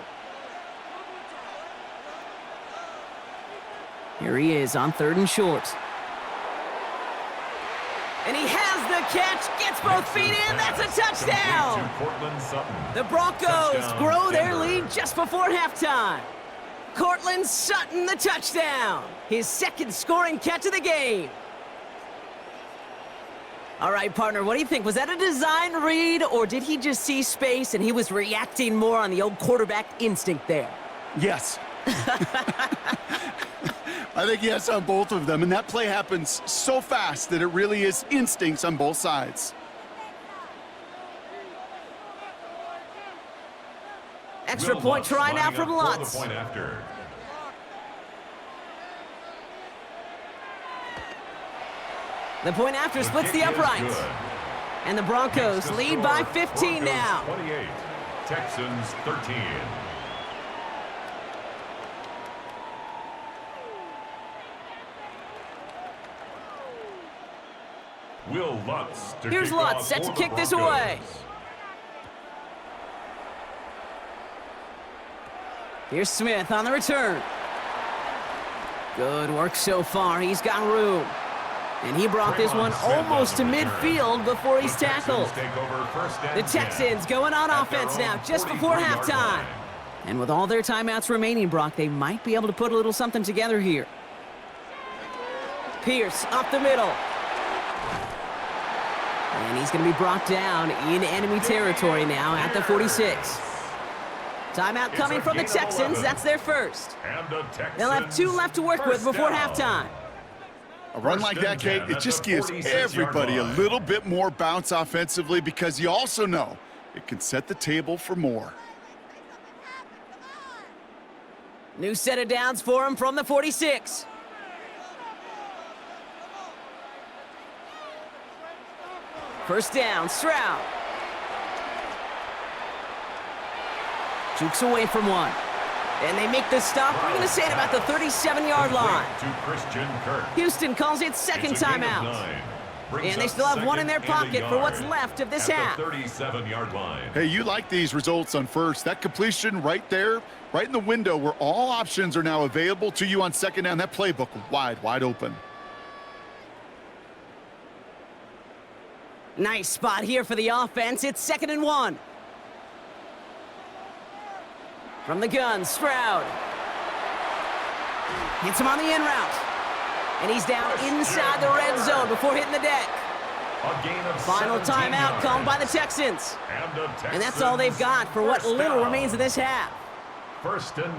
A: Here he is on 3rd and short. And he has the catch, gets both feet in. That's a touchdown. The Broncos grow their lead just before halftime. Cortland Sutton, the touchdown. His 2nd scoring catch of the game. All right, partner, what do you think? Was that a design read, or did he just see space and he was reacting more on the old quarterback instinct there?
B: Yes. I think yes on both of them, and that play happens so fast that it really is instincts on both sides.
A: Extra point try now from Lutz. The point after splits the uprights. And the Broncos lead by 15 now.
C: 28, Texans 13. Will Lutz to
A: Here's
C: kick
A: Lutz
C: off
A: set to
C: for the
A: kick this
C: Broncos.
A: away. Here's Smith on the return. Good work so far. He's got room. And he brought this one almost to midfield before he's tackled. The Texans going on offense now, just before halftime. And with all their timeouts remaining, Brock, they might be able to put a little something together here. Pierce up the middle. And he's going to be brought down in enemy territory now at the 46. Timeout coming from the Texans. That's their first. They'll have 2 left to work with before halftime.
B: A run like that, Kate, it just gives everybody a little bit more bounce offensively because you also know it can set the table for more.
A: New set of downs for him from the 46. First down, Stroud. Jukes away from one. And they make the stop. We're going to say it about the 37-yard line. Houston calls it second timeout. And they still have one in their pocket for what's left of this half.
C: 37-yard line.
B: Hey, you like these results on first. That completion right there, right in the window where all options are now available to you on second down. That playbook wide open.
A: Nice spot here for the offense. It's 2nd and 1. From the gun, Stroud. Hits him on the in route. And he's down inside the red zone before hitting the deck. Final timeout called by the Texans. And that's all they've got for what little remains of this half.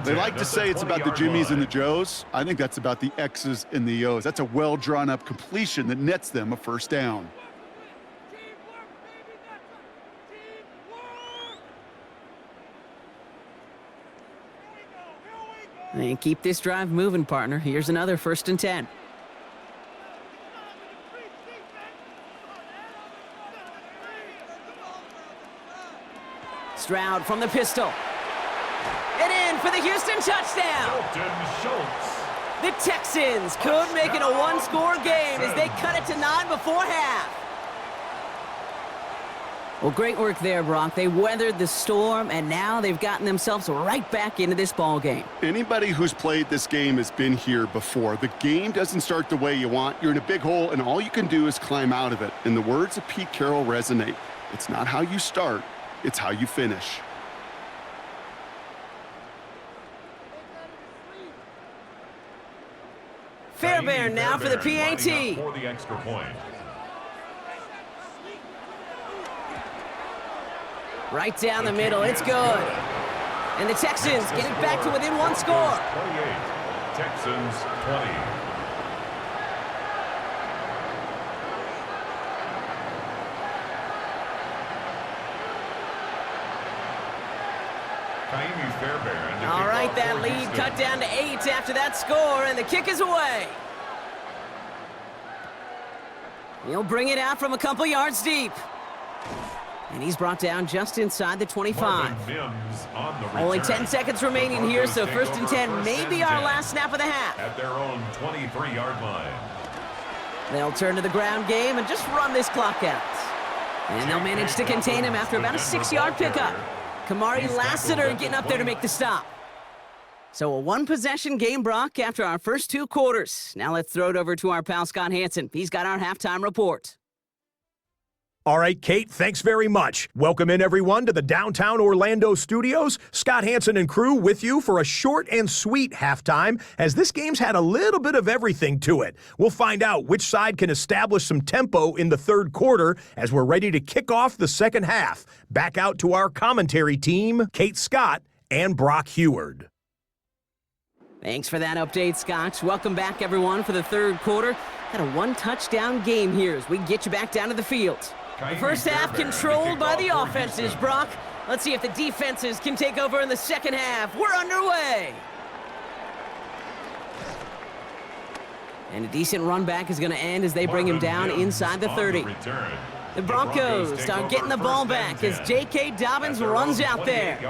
B: They like to say it's about the Jimmies and the Joes. I think that's about the X's and the O's. That's a well-drawn-up completion that nets them a first down.
A: And keep this drive moving, partner. Here's another 1st and 10. Stroud from the pistol. And in for the Houston touchdown. The Texans could make it a one-score game as they cut it to 9 before half. Well, great work there, Brock. They weathered the storm, and now they've gotten themselves right back into this ball game.
B: Anybody who's played this game has been here before. The game doesn't start the way you want. You're in a big hole, and all you can do is climb out of it. And the words of Pete Carroll resonate. It's not how you start, it's how you finish.
A: Fairbairn now for the PAT.
C: For the extra point.
A: Right down the middle, it's good. And the Texans get it back to within 1 score.
C: 28, Texans 20.
A: All right, that lead cut down to 8 after that score, and the kick is away. He'll bring it out from a couple yards deep. And he's brought down just inside the 25. Only 10 seconds remaining here, so 1st and 10 may be our last snap of the half.
C: At their own 23-yard line.
A: They'll turn to the ground game and just run this clock out. And they'll manage to contain him after about a 6-yard pickup. Kamari Lassiter getting up there to make the stop. So a 1-possession game, Brock, after our first 2 quarters. Now let's throw it over to our pal Scott Hansen. He's got our halftime report.
D: All right, Kate, thanks very much. Welcome in, everyone, to the downtown Orlando studios. Scott Hansen and crew with you for a short and sweet halftime, as this game's had a little bit of everything to it. We'll find out which side can establish some tempo in the 3rd quarter as we're ready to kick off the second half. Back out to our commentary team, Kate Scott and Brock Heward.
A: Thanks for that update, Scott. Welcome back, everyone, for the 3rd quarter. Got a 1-touchdown game here as we get you back down to the field. The first half controlled by the offenses, Brock. Let's see if the defenses can take over in the second half. We're underway. And a decent run back is going to end as they bring him down inside the 30. The Broncos are getting the ball back as J.K. Dobbins runs out there.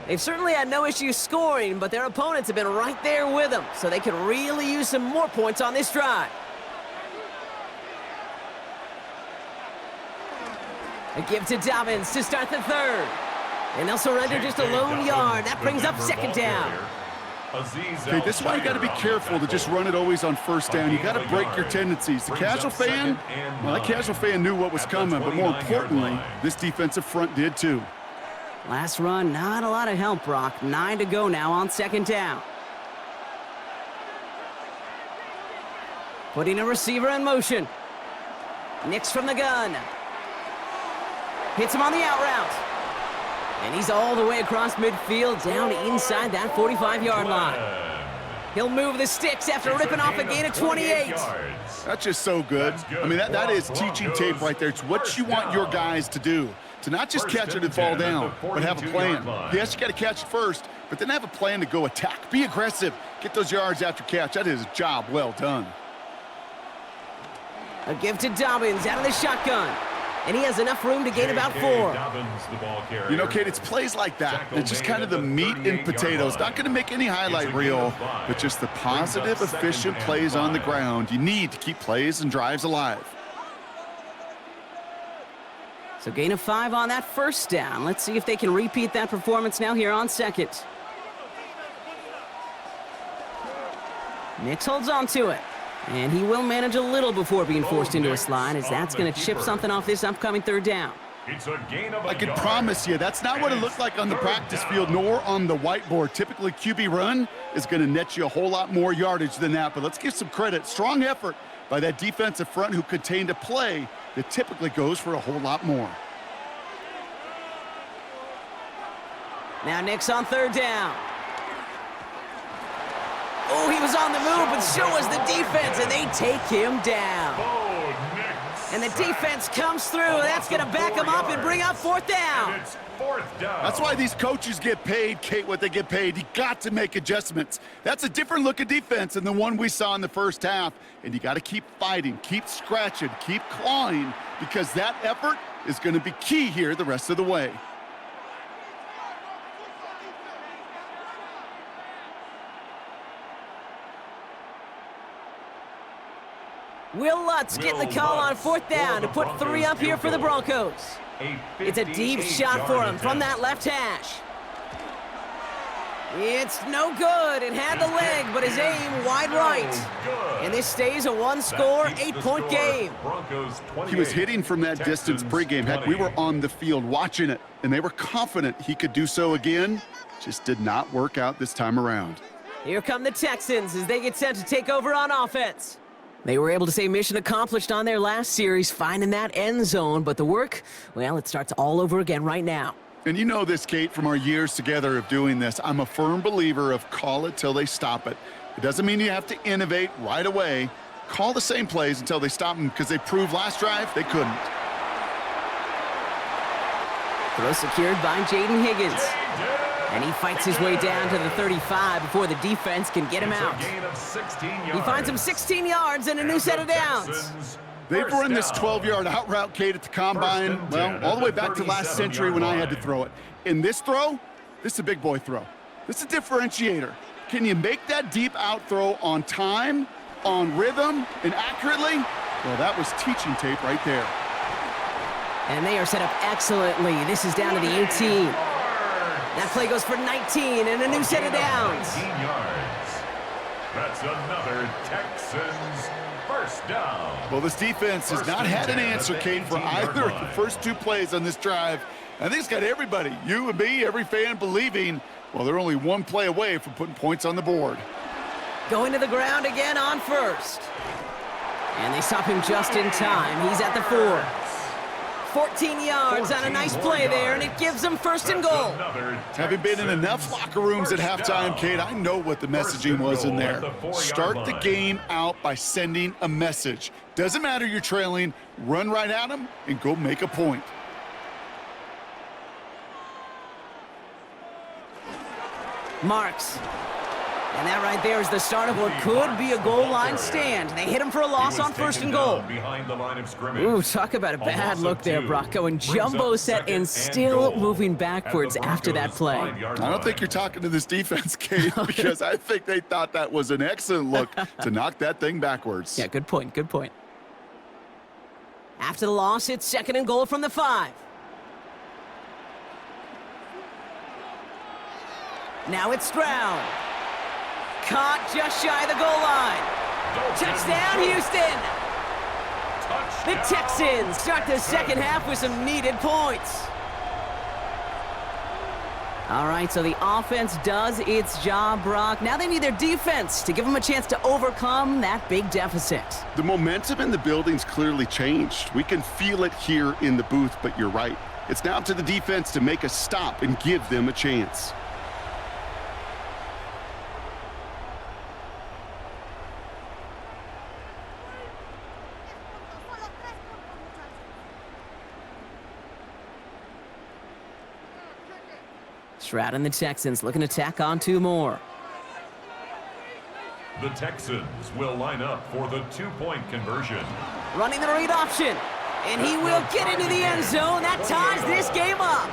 A: They've certainly had no issue scoring, but their opponents have been right there with them, so they could really use some more points on this drive. A give to Dobbins to start the third. And they'll surrender just a lone yard. That brings up second down.
B: Okay, this is why you got to be careful to just run it always on first down. You got to break your tendencies. The casual fan, well, that casual fan knew what was coming, but more importantly, this defensive front did too.
A: Last run, not a lot of help, Brock. 9 to go now on second down. Putting a receiver in motion. Nix from the gun. Hits him on the out route. And he's all the way across midfield, down inside that 45-yard line. He'll move the sticks after ripping off a gain of 28.
B: That's just so good. I mean, that is teaching tape right there. It's what you want your guys to do. To not just catch it and fall down, but have a plan. Yes, you got to catch it first, but then have a plan to go attack. Be aggressive. Get those yards after catch. That is a job well done.
A: A give to Dobbins out of the shotgun. And he has enough room to gain about 4.
B: You know, Kate, it's plays like that. It's just kind of the meat and potatoes. Not going to make any highlight reel, but just the positive, efficient plays on the ground. You need to keep plays and drives alive.
A: So gain of 5 on that first down. Let's see if they can repeat that performance now here on second. Nix holds on to it. And he will manage a little before being forced into a slide, as that's going to chip something off this upcoming third down.
B: I can promise you, that's not what it looked like on the practice field, nor on the whiteboard. Typically, QB run is going to net you a whole lot more yardage than that. But let's give some credit. Strong effort by that defensive front who contained a play that typically goes for a whole lot more.
A: Now Nix on third down. Oh, he was on the move, but so was the defense, and they take him down. And the defense comes through. That's going to back him up and bring up fourth down.
B: That's why these coaches get paid, Kate, what they get paid. You got to make adjustments. That's a different look at defense than the one we saw in the first half. And you got to keep fighting, keep scratching, keep clawing, because that effort is going to be key here the rest of the way.
A: Will Lutz getting the call on fourth down to put 3 up here for the Broncos. It's a deep shot for him from that left hash. It's no good. It had the leg, but his aim wide right. And this stays a one-score, 8-point game.
B: He was hitting from that distance pregame. Heck, we were on the field watching it, and they were confident he could do so again. Just did not work out this time around.
A: Here come the Texans as they get set to take over on offense. They were able to say mission accomplished on their last series, finding that end zone, but the work, well, it starts all over again right now.
B: And you know this, Kate, from our years together of doing this. I'm a firm believer of call it till they stop it. It doesn't mean you have to innovate right away. Call the same plays until they stop them, because they proved last drive they couldn't.
A: Throw secured by Jaden Higgins. And he fights his way down to the 35 before the defense can get him out. He finds him 16 yards and a new set of downs.
B: They've run this 12-yard out route, Kate, at the combine, well, all the way back to last century when I had to throw it. In this throw, this is a big boy throw. This is a differentiator. Can you make that deep out throw on time, on rhythm, and accurately? Well, that was teaching tape right there.
A: And they are set up excellently. This is down to the 18. That play goes for 19 and a new set of downs.
C: 19 yards. That's another Texans first down.
B: Well, this defense has not had an answer, Kate, for either of the first 2 plays on this drive. I think it's got everybody, you and me, every fan believing, well, they're only 1 play away from putting points on the board.
A: Going to the ground again on first. And they stop him just in time. He's at the 4. 14 yards on a nice play there, and it gives them first and goal.
B: Having been in enough locker rooms at halftime, Kate, I know what the messaging was in there. Start the game out by sending a message. Doesn't matter you're trailing, run right at them and go make a point.
A: Marks. And that right there is the start of what could be a goal line stand. They hit him for a loss on first and goal. Ooh, talk about a bad look there, Brock. Going jumbo set and still moving backwards after that play.
B: I don't think you're talking to this defense, Kate, because I think they thought that was an excellent look to knock that thing backwards.
A: Yeah, good point, good point. After the loss, it's second and goal from the 5. Now it's Stroud. Caught just shy of the goal line. Touchdown, Houston! The Texans start the second half with some needed points. All right, so the offense does its job, Brock. Now they need their defense to give them a chance to overcome that big deficit.
B: The momentum in the building's clearly changed. We can feel it here in the booth, but you're right. It's now up to the defense to make a stop and give them a chance.
A: Stroud and the Texans looking to tack on 2 more.
C: The Texans will line up for the 2-point conversion.
A: Running the read option, and he will get into the end zone. That ties this game up.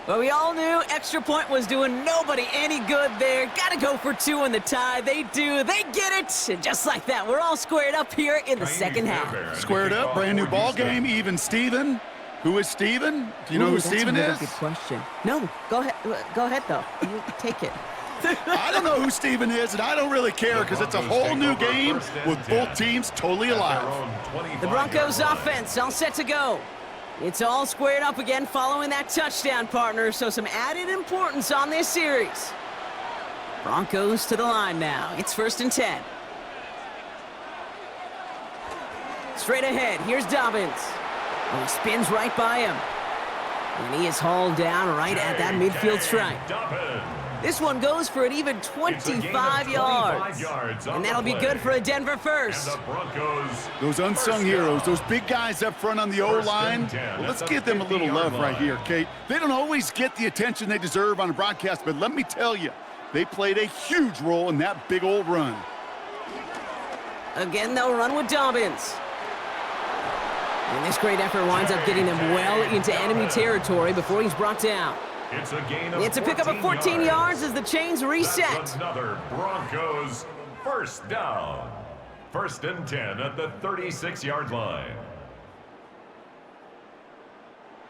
A: Well, we all knew extra point was doing nobody any good there. Got to go for 2 in the tie. They do. They get it. And just like that, we're all squared up here in the second half.
B: Squared up, brand new ball game, even Steven. Who is Steven? Do you know who Steven is?
A: That's a good question. No, go ahead. Go ahead, though. You take it.
B: I don't know who Steven is, and I don't really care because it's a whole new game with both teams totally alive.
A: The Broncos offense all set to go. It's all squared up again following that touchdown, partner, so some added importance on this series. Broncos to the line now. It's 1st and 10. Straight ahead, here's Dobbins. Oh, he spins right by him. And he is hauled down right at that midfield stripe. This one goes for an even 25 yards. And that'll be good for a Denver first.
B: Those unsung heroes, those big guys up front on the O-line, well, let's give them a little love right here, Kate. They don't always get the attention they deserve on a broadcast, but let me tell you, they played a huge role in that big old run.
A: Again, they'll run with Dobbins. And this great effort winds up getting them well into enemy territory before he's brought down. It's a pickup of 14 yards as the chains reset.
C: That's another Broncos first down. 1st and 10 at the 36-yard line.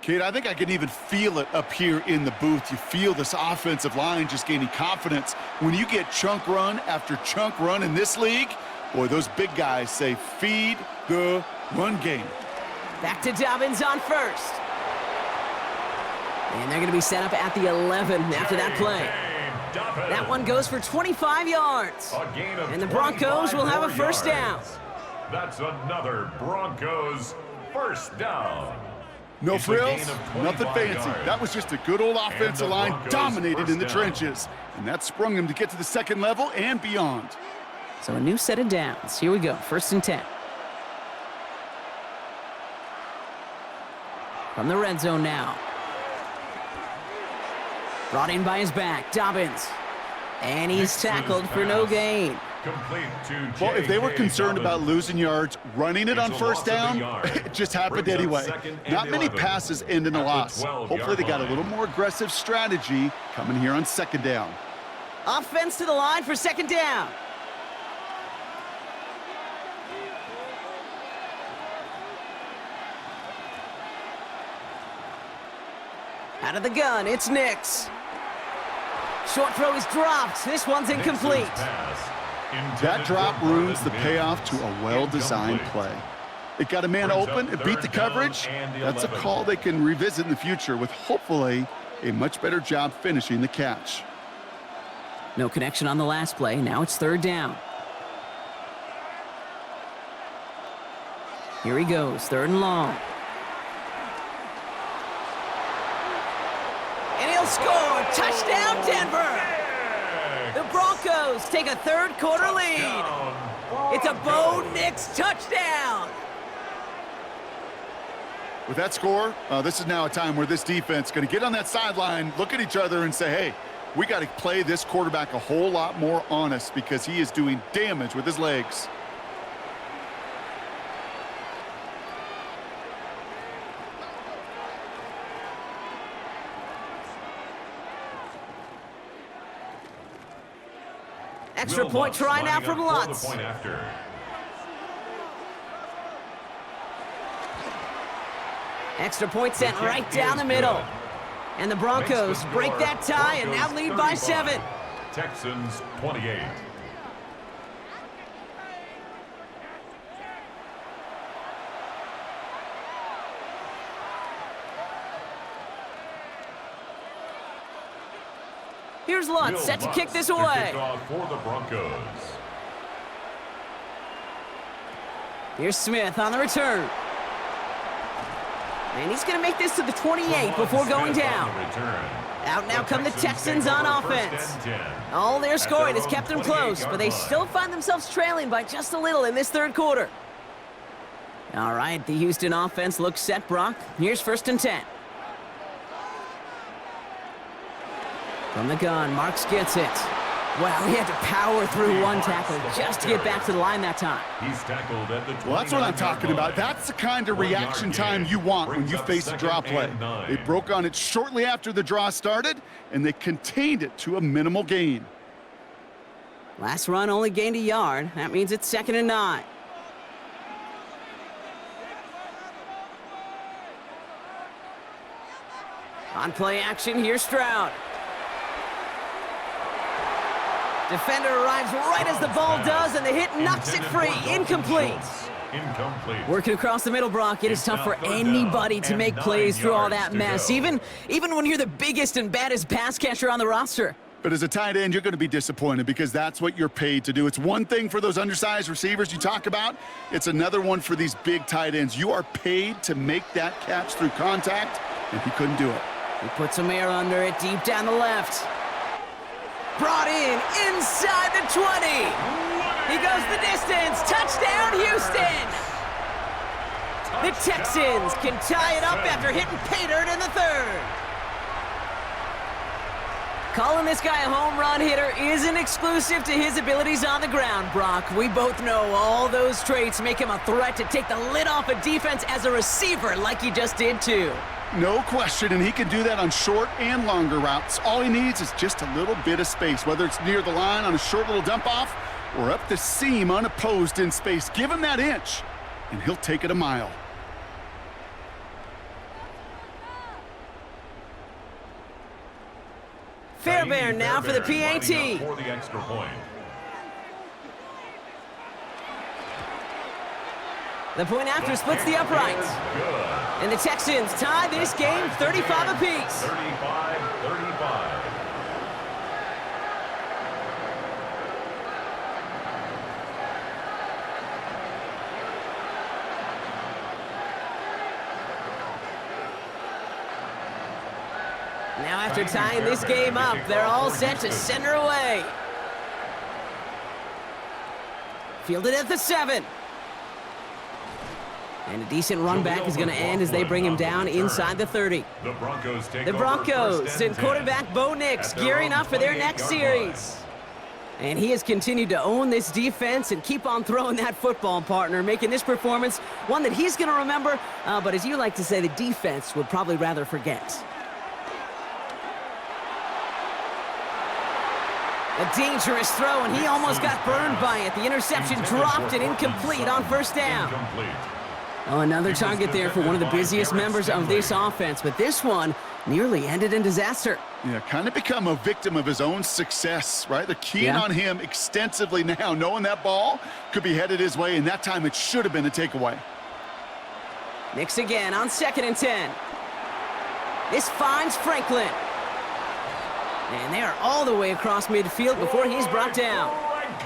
B: Kate, I think I can even feel it up here in the booth. You feel this offensive line just gaining confidence. When you get chunk run after chunk run in this league, boy, those big guys say feed the run game.
A: Back to Dobbins on 1st. And they're going to be set up at the 11 after that play. That one goes for 25 yards. And the Broncos will have a first down.
C: That's another Broncos first down.
B: No frills, nothing fancy. That was just a good old offensive line dominated in the trenches. And that sprung them to get to the second level and beyond.
A: So a new set of downs. Here we go, 1st and 10. From the red zone now. Brought in by his back, Dobbins. And he's tackled for no gain.
B: Well, if they were concerned about losing yards, running it on first down, it just happened anyway. Not many passes end in a loss. Hopefully they got a little more aggressive strategy coming here on 2nd down.
A: Offense to the line for 2nd down. Out of the gun, it's Nix. Short throw is dropped. This one's incomplete.
B: That drop ruins the payoff to a well-designed play. It got a man open, it beat the coverage. That's a call they can revisit in the future with hopefully a much better job finishing the catch.
A: No connection on the last play. Now it's 3rd down. Here he goes, 3rd and long. And he'll score! Touchdown, Denver! The Broncos take a 3rd quarter lead. It's a Bo Nix touchdown.
B: With that score, this is now a time where this defense is going to get on that sideline, look at each other, and say, hey, we got to play this quarterback a whole lot more honest because he is doing damage with his legs.
A: Extra point try now from Lutz. Extra point sent right down the middle. And the Broncos break that tie and now lead by 7.
C: Texans 28.
A: Here's Lutz set to kick this away.
C: For the Broncos.
A: Here's Smith on the return. And he's going to make this to the 28 before going down. Out now come the Texans on offense. All their scoring has kept them close, but they still find themselves trailing by just a little in this third quarter. All right, the Houston offense looks set, Brock. Here's 1st and 10. From the gun, Marks gets it. Wow, he had to power through one tackle just to get back to the line that time.
C: He's tackled at the 29.
B: Well, that's what I'm talking about. That's the kind of reaction time you want when you face a draw play. They broke on it shortly after the draw started, and they contained it to a minimal gain.
A: Last run only gained a yard. That means it's 2nd and 9. On play action, here's Stroud. Defender arrives right as the ball does, and the hit knocks it free. Incomplete. Working across the middle, Brock, it is tough for anybody to make plays through all that mess, even when you're the biggest and baddest pass catcher on the roster.
B: But as a tight end, you're going to be disappointed because that's what you're paid to do. It's one thing for those undersized receivers you talk about. It's another one for these big tight ends. You are paid to make that catch through contact, and he couldn't do it.
A: He puts some air under it deep down the left. Brought in inside the 20. He goes the distance. Touchdown, Houston. The Texans can tie it up after hitting pay dirt in the 3rd. Calling this guy a home run hitter isn't exclusive to his abilities on the ground, Brock. We both know all those traits make him a threat to take the lid off a defense as a receiver like he just did too.
B: No question, and he can do that on short and longer routes. All he needs is just a little bit of space, whether it's near the line on a short little dump-off or up the seam unopposed in space. Give him that inch, and he'll take it a mile.
A: Fairbairn now for the PAT.
C: For the extra point.
A: The point after splits the uprights. And the Texans tie this game 35 apiece.
C: 35-35.
A: Now after tying this game up, they're all set to send her away. Fielded at the 7. And a decent run back is going to end as they bring him down inside the 30.
C: The Broncos take
A: The Broncos and quarterback Bo Nix gearing up for their next series. And he has continued to own this defense and keep on throwing that football, partner, making this performance one that he's going to remember, but as you like to say, the defense would probably rather forget. A dangerous throw, and he almost got burned by it. The interception dropped and incomplete on 1st down. Oh, another target there for one of the busiest members of this offense, but this one nearly ended in disaster.
B: Yeah, kind of become a victim of his own success, right? They're keying on him extensively now, knowing that ball could be headed his way, and that time it should have been a takeaway.
A: Nix again on 2nd and 10. This finds Franklin. And they are all the way across midfield before he's brought down.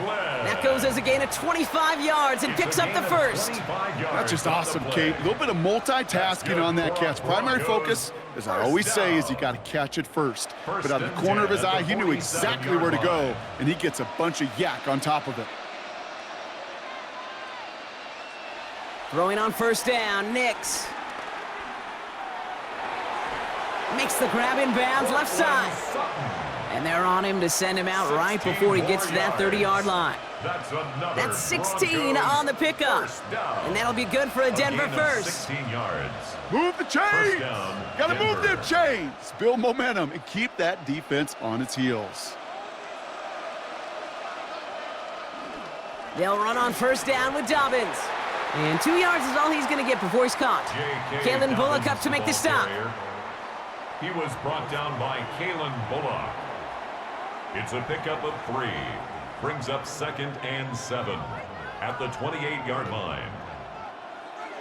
A: That goes as a gain of 25 yards and picks up the 1st.
B: That's just awesome, Kate. A little bit of multitasking on that catch. Primary focus, as I always say, is you got to catch it first. But out of the corner of his eye, he knew exactly where to go, and he gets a bunch of yak on top of it.
A: Throwing on 1st down, Nix. Makes the grab in bounds, left side. And they're on him to send him out right before he gets to that 30-yard line. That's 16 on the pickup. And that'll be good for a Denver first.
C: 16 yards.
B: Move the chains. Got to move them chains. Build momentum and keep that defense on its heels.
A: They'll run on first down with Dobbins. And 2 yards is all he's going to get before he's caught. Kalen Bullock up to make the stop.
C: He was brought down by Kalen Bullock. It's a pickup of 3. Brings up 2nd and 7 at the 28-yard line.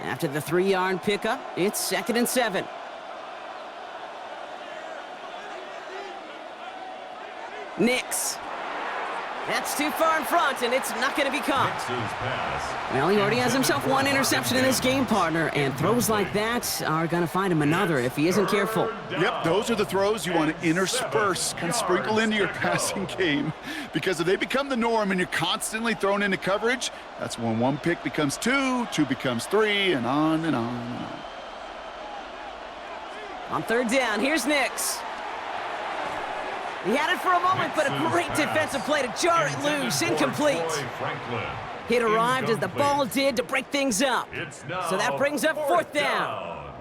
A: After the 3-yard pickup, it's 2nd and 7. Nix. That's too far in front, and it's not going to be caught. Well, he already has himself 1 interception in this game, partner, and throws like that are going to find him another if he isn't careful.
B: Yep, those are the throws you want to intersperse, kind of sprinkle into your passing game, because if they become the norm and you're constantly thrown into coverage, that's when 1 pick becomes 2, 2 becomes 3, and on and on and on.
A: On 3rd down, here's Nix. He had it for a moment, but a great defensive play to jar it loose, incomplete. It arrived as the ball did to break things up. So that brings up 4th down.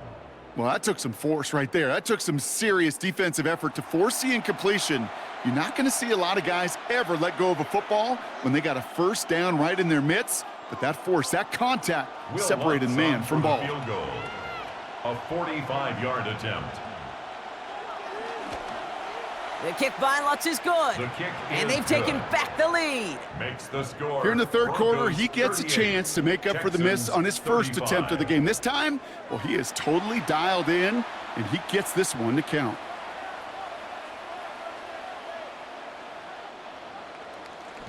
B: Well, that took some force right there. That took some serious defensive effort to force the incompletion. You're not going to see a lot of guys ever let go of a football when they got a 1st down right in their midst, but that force, that contact, separated man from ball.
C: A 45-yard attempt.
A: The kick by Lutz is good, and they've taken back the lead.
C: Makes the score.
B: Here in the 3rd quarter, he gets a chance to make up for the miss on his first attempt of the game. This time, well, he is totally dialed in, and he gets this one to count.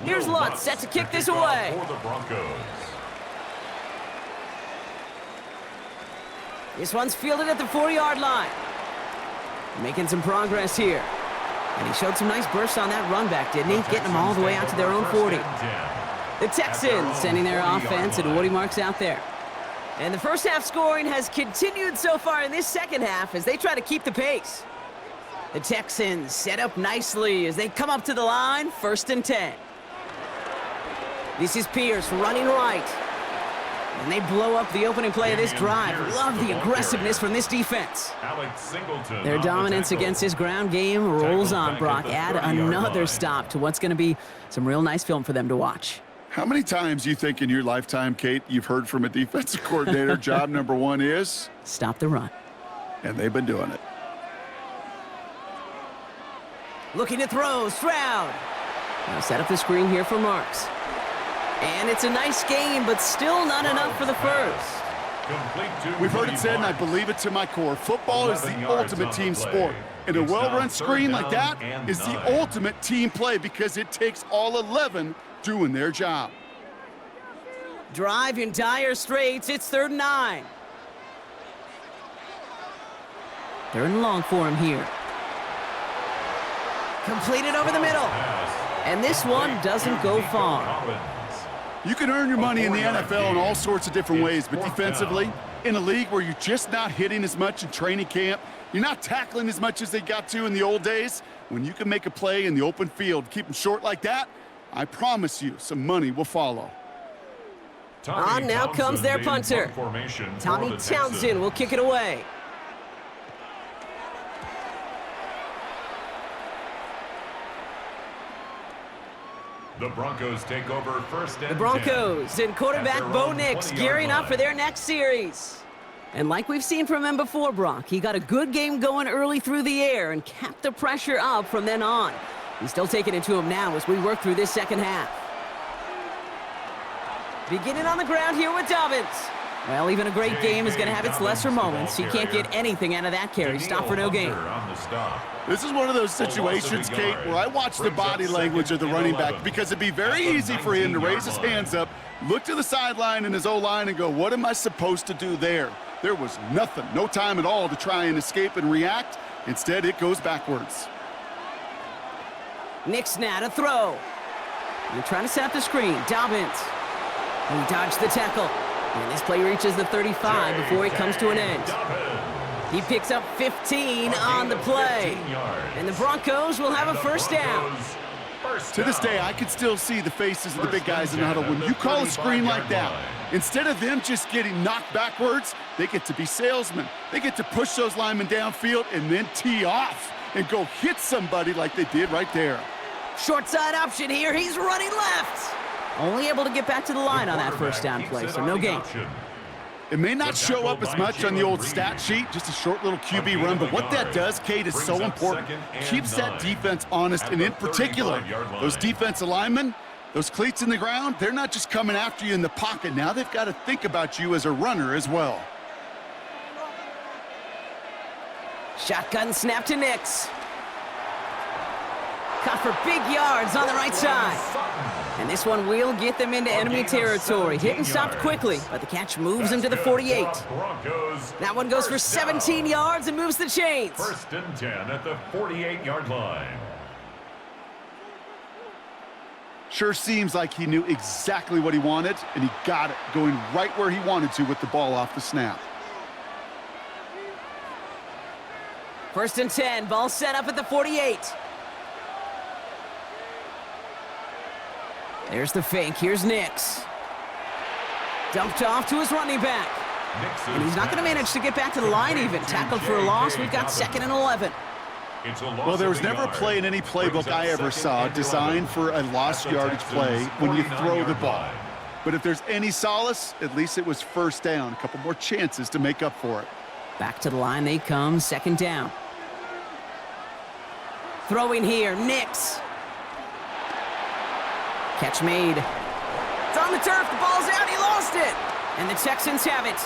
A: Here's Lutz set to kick this away.
C: For the Broncos.
A: This one's fielded at the 4-yard line. Making some progress here. And he showed some nice bursts on that run back, didn't he? Getting them all the way out to their own 40. The Texans sending their offense, and Woody Marks out there. And the first half scoring has continued so far in this second half as they try to keep the pace. The Texans set up nicely as they come up to the line, 1st and 10. This is Pierce running right. And they blow up the opening play of this drive. Love the aggressiveness from this defense. Their dominance against his ground game rolls on, Brock. Add another stop to what's going to be some real nice film for them to watch.
B: How many times do you think in your lifetime, Kate, you've heard from a defensive coordinator, job number 1 is?
A: Stop the run.
B: And they've been doing it.
A: Looking to throw, Stroud. Now set up the screen here for Marks. And it's a nice game, but still not enough for the first.
B: We've heard it said, and I believe it to my core, football is the ultimate team sport. And a well-run screen like that is the ultimate team play because it takes all 11 doing their job.
A: Drive in dire straits. It's 3rd and 9. 3rd and long for him here. Completed over the middle. And this one doesn't go far.
B: You can earn your money in the NFL in all sorts of different ways, but defensively, in a league where you're just not hitting as much in training camp, you're not tackling as much as they got to in the old days, when you can make a play in the open field, keep them short like that, I promise you some money will follow.
A: On now comes their punter. Tommy Townsend will kick it away.
C: The Broncos take over 1st and 10.
A: The Broncos and quarterback Bo Nix gearing up for their next series. And like we've seen from him before, Brock, he got a good game going early through the air and kept the pressure up from then on. He's still taking it to him now as we work through this second half. Beginning on the ground here with Dobbins. Well, even a great game is going to have its lesser moments. He can't get anything out of that carry. Stop for no gain.
B: This is one of those situations, Kate, where I watch the body language of the running back because it'd be very easy for him to raise his hands up, look to the sideline in his O-line and go, what am I supposed to do there? There was nothing, no time at all to try and escape and react. Instead, it goes backwards.
A: Nix now to throw. They're trying to set up the screen. Dobbins. He dodged the tackle. And this play reaches the 35 before he comes to an end. He picks up 15 on the play. And the Broncos will have a first down.
B: To this day, I can still see the faces of the big guys in the huddle. When you call a screen like that, instead of them just getting knocked backwards, they get to be salesmen. They get to push those linemen downfield and then tee off and go hit somebody like they did right there.
A: Short side option here. He's running left. Only able to get back to the line on that first down play, so no gain.
B: It may not show up as much on the old stat sheet, just a short little QB run, but what that does, Kate, is so important. Keeps that defense honest, and in particular, those defensive linemen, those cleats in the ground, they're not just coming after you in the pocket. Now they've got to think about you as a runner as well.
A: Shotgun snap to Nix. Caught for big yards on the right side. And this one will get them into enemy territory. Hit and stopped quickly, but the catch moves him to the 48. That one goes for 17 yards and moves the chains.
C: 1st and 10 at the 48-yard line.
B: Sure seems like he knew exactly what he wanted, and he got it, going right where he wanted to with the ball off the snap.
A: 1st and 10, ball set up at the 48. There's the fake. Here's Nix. Dumped off to his running back. And he's not going to manage to get back to the line even. Tackled for a loss. We've got 2nd and 11.
B: Well, there was never a play in any playbook I ever saw designed for a lost yardage play when you throw the ball. But if there's any solace, at least it was first down. A couple more chances to make up for it.
A: Back to the line they come. 2nd down. Throwing here. Nix. Catch made. It's on the turf. The ball's out. He lost it. And the Texans have it.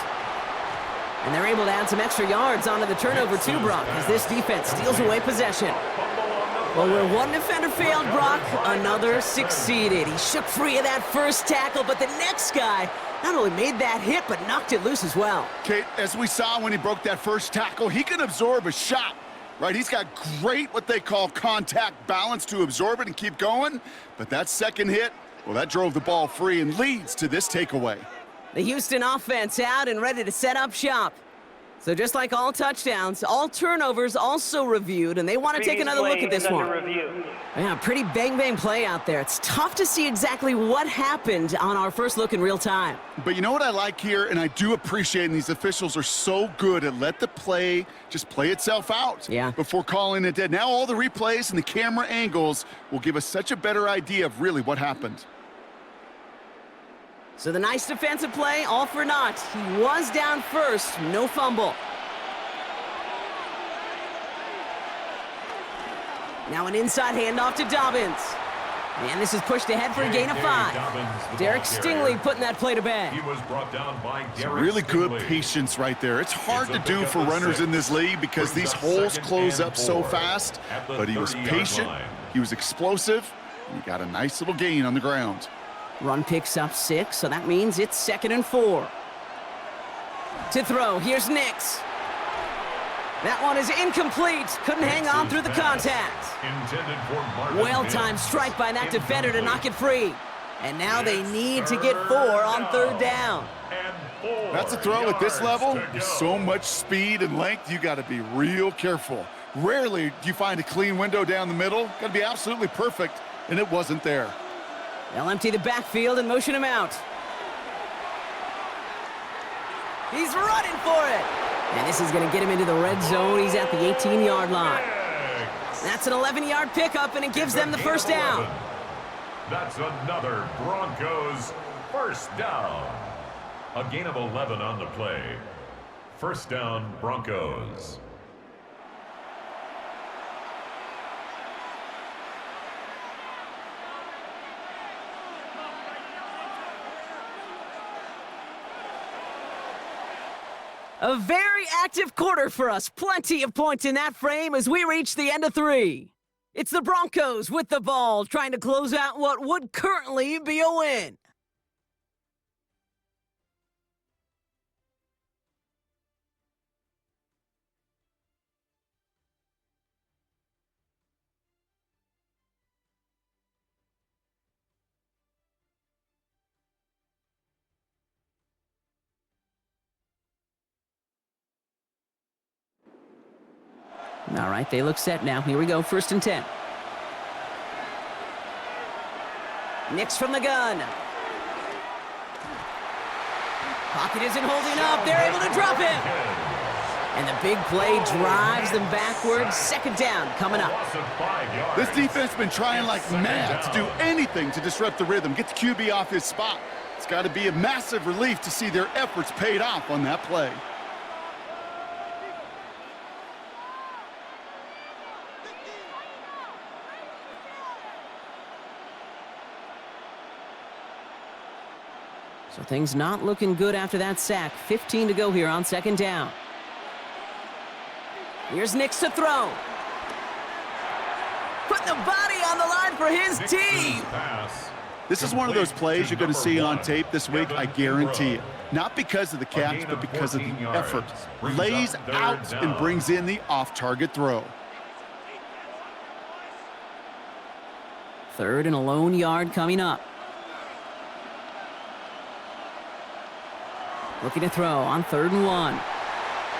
A: And they're able to add some extra yards onto the turnover too, Brock, as this defense steals away possession. Well, where one defender failed, Brock, another succeeded. He shook free of that first tackle, but the next guy not only made that hit, but knocked it loose as well.
B: Kate, as we saw when he broke that first tackle, he can absorb a shot. Right, he's got great what they call contact balance to absorb it and keep going. But that second hit, well, that drove the ball free and leads to this takeaway.
A: The Houston offense out and ready to set up shop. So just like all touchdowns, all turnovers also reviewed, and they want to take another look at this one. Yeah, pretty bang-bang play out there. It's tough to see exactly what happened on our first look in real time.
B: But you know what I like here, and I do appreciate, and these officials are so good at let the play just play itself out before calling it dead. Now all the replays and the camera angles will give us such a better idea of really what happened.
A: So the nice defensive play, all for naught. He was down first, no fumble. Now an inside handoff to Dobbins. And this is pushed ahead for a gain of 5. Derek Stingley putting that play to bed.
C: He was brought down by Derek
B: really good
C: Stingley.
B: Patience right there. It's hard to do for runners in this league because these holes close up so fast. But he was patient, he was explosive, and he got a nice little gain on the ground.
A: Run picks up 6, so that means it's 2nd and 4. To throw, here's Nix. That one is incomplete. Couldn't hang on through the contact. Well-timed strike by that defender to knock it free. And now they need to get 4 on 3rd down.
B: That's a throw at this level. With so much speed and length, you got to be real careful. Rarely do you find a clean window down the middle. Got to be absolutely perfect, and it wasn't there.
A: They'll empty the backfield and motion him out. He's running for it. And this is going to get him into the red zone. He's at the 18-yard line. That's an 11-yard pickup, and it gives them the first down.
C: That's another Broncos first down. A gain of 11 on the play. First down, Broncos.
A: A very active quarter for us. Plenty of points in that frame as we reach the end of 3. It's the Broncos with the ball, trying to close out what would currently be a win. All right, they look set now. Here we go, 1st and 10. Nix from the gun. Pocket isn't holding up. They're able to drop him. And the big play drives them backwards. 2nd down coming up.
B: This defense has been trying like mad to do anything to disrupt the rhythm, get the QB off his spot. It's got to be a massive relief to see their efforts paid off on that play.
A: So things not looking good after that sack. 15 to go here on 2nd down. Here's Nix to throw. Putting the body on the line for his team.
B: This is one of those plays you're going to see on tape this week, I guarantee it. Not because of the catch, but because of the effort. Lays out and brings in the off-target throw.
A: 3rd and a lone yard coming up. Looking to throw on 3rd and 1.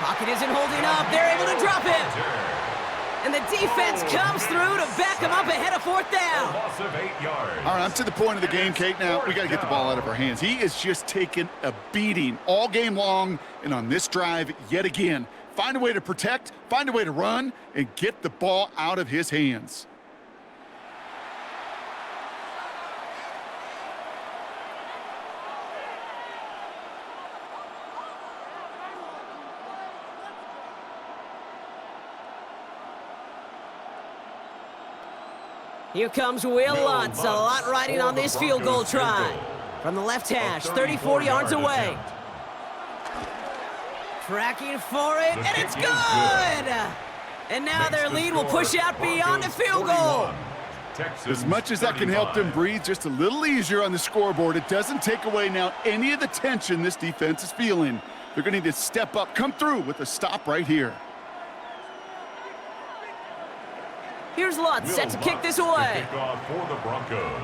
A: Pocket isn't holding up. They're able to drop him. And the defense comes through to back him up ahead of 4th down.
C: Loss of 8 yards.
B: All right, I'm to the point of the game, Kate. Now, we got to get the ball out of our hands. He is just taking a beating all game long, and on this drive, yet again. Find a way to protect, find a way to run, and get the ball out of his hands.
A: Here comes Will Lutz, a lot riding on this field goal try. From the left hash, 34 yards away. Tracking for it, and it's good! And now their lead will push out beyond the field goal.
B: As much as that can help them breathe just a little easier on the scoreboard, it doesn't take away now any of the tension this defense is feeling. They're going to need to step up, come through with a stop right here.
A: Here's Lutz, set to kick this away.
C: For the Broncos.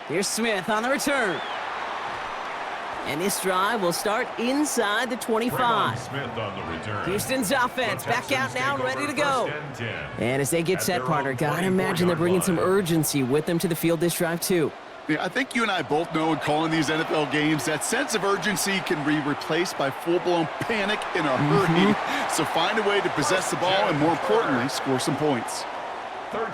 A: Here's Smith on the return. And this drive will start inside the 25.
C: Smith on the return.
A: Houston's offense back out now and ready to go. And as they get set, partner, gotta imagine they're bringing some urgency with them to the field this drive too.
B: Yeah, I think you and I both know in calling these NFL games that sense of urgency can be replaced by full-blown panic in a hurry. So find a way to possess the ball and, more importantly, score some points.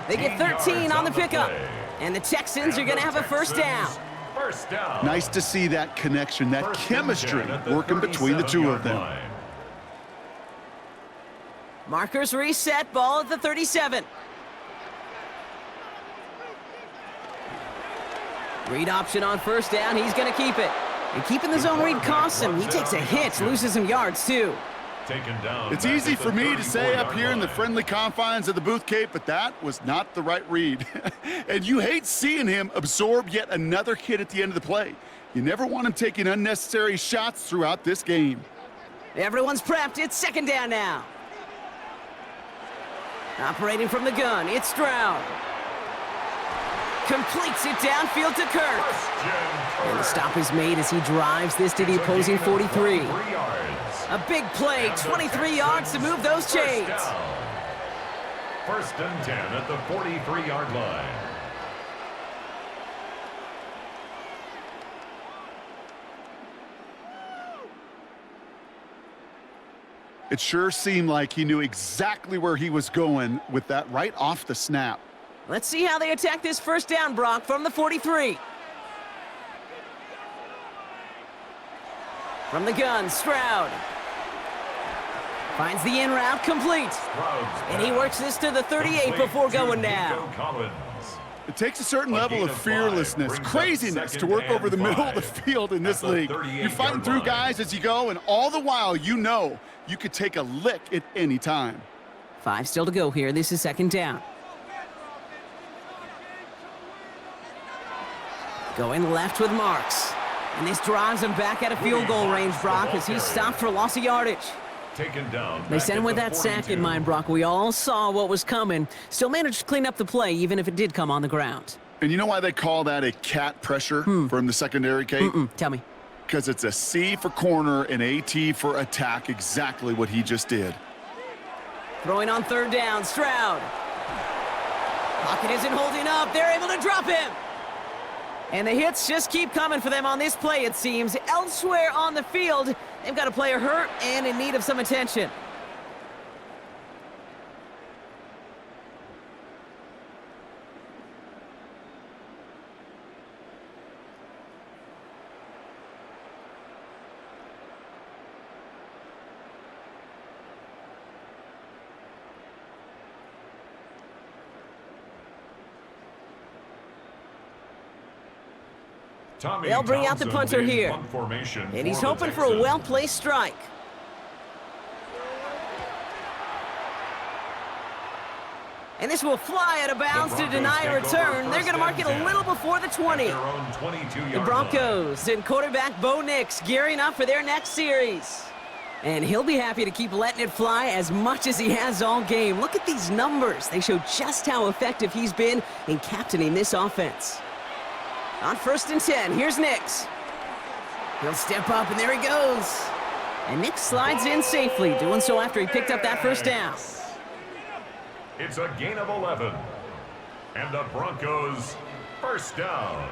A: They get 13 on the pickup. And the Texans are going to have a 1st down.
B: Nice to see that connection, that chemistry working between the two of them.
A: Markers reset, ball at the 37. Read option on 1st down. He's going to keep it. And keeping the zone read costs him. He takes a hit, loses some yards too.
B: It's easy for me to say up here in the friendly confines of the booth, Kate, but that was not the right read. And you hate seeing him absorb yet another hit at the end of the play. You never want him taking unnecessary shots throughout this game.
A: Everyone's prepped. It's 2nd down now. Operating from the gun, it's Stroud. Completes it downfield to Kirk. And the stop is made as he drives this to the opposing 43. A big play, 23 yards to move those chains.
C: 1st and 10 at the 43-yard line.
B: It sure seemed like he knew exactly where he was going with that right off the snap.
A: Let's see how they attack this 1st down, Brock, from the 43. From the gun, Stroud. Finds the in route complete. And he works this to the 38 before going down.
B: It takes a certain level of fearlessness, craziness to work over the middle of the field in this league. You're fighting through guys as you go, and all the while you know you could take a lick at any time.
A: 5 still to go here. This is 2nd down. Going left with Marks. And this drives him back out of field goal range, Brock, as he's stopped for loss of yardage. They sent him with that sack in mind, Brock. We all saw what was coming. Still managed to clean up the play, even if it did come on the ground.
B: And you know why they call that a cat pressure from the secondary, Kate?
A: Tell me.
B: because it's a C for corner and a T for attack, exactly what he just did.
A: Throwing on third down, Stroud. Pocket isn't holding up. They're able to drop him. And the hits just keep coming for them on this play, it seems. Elsewhere on the field, they've got a player hurt and in need of some attention. They'll bring out the punter here. And he's hoping for a well-placed strike. And this will fly out of bounds to deny a return. They're going to mark it a little before the 20. The Broncos and quarterback Bo Nix gearing up for their next series. And he'll be happy to keep letting it fly as much as he has all game. Look at these numbers. They show just how effective he's been in captaining this offense. On 1st and 10, here's Nix. He'll step up, and there he goes. And Nix slides in safely, doing so after he picked up that first down.
C: It's a gain of 11. And the Broncos first down.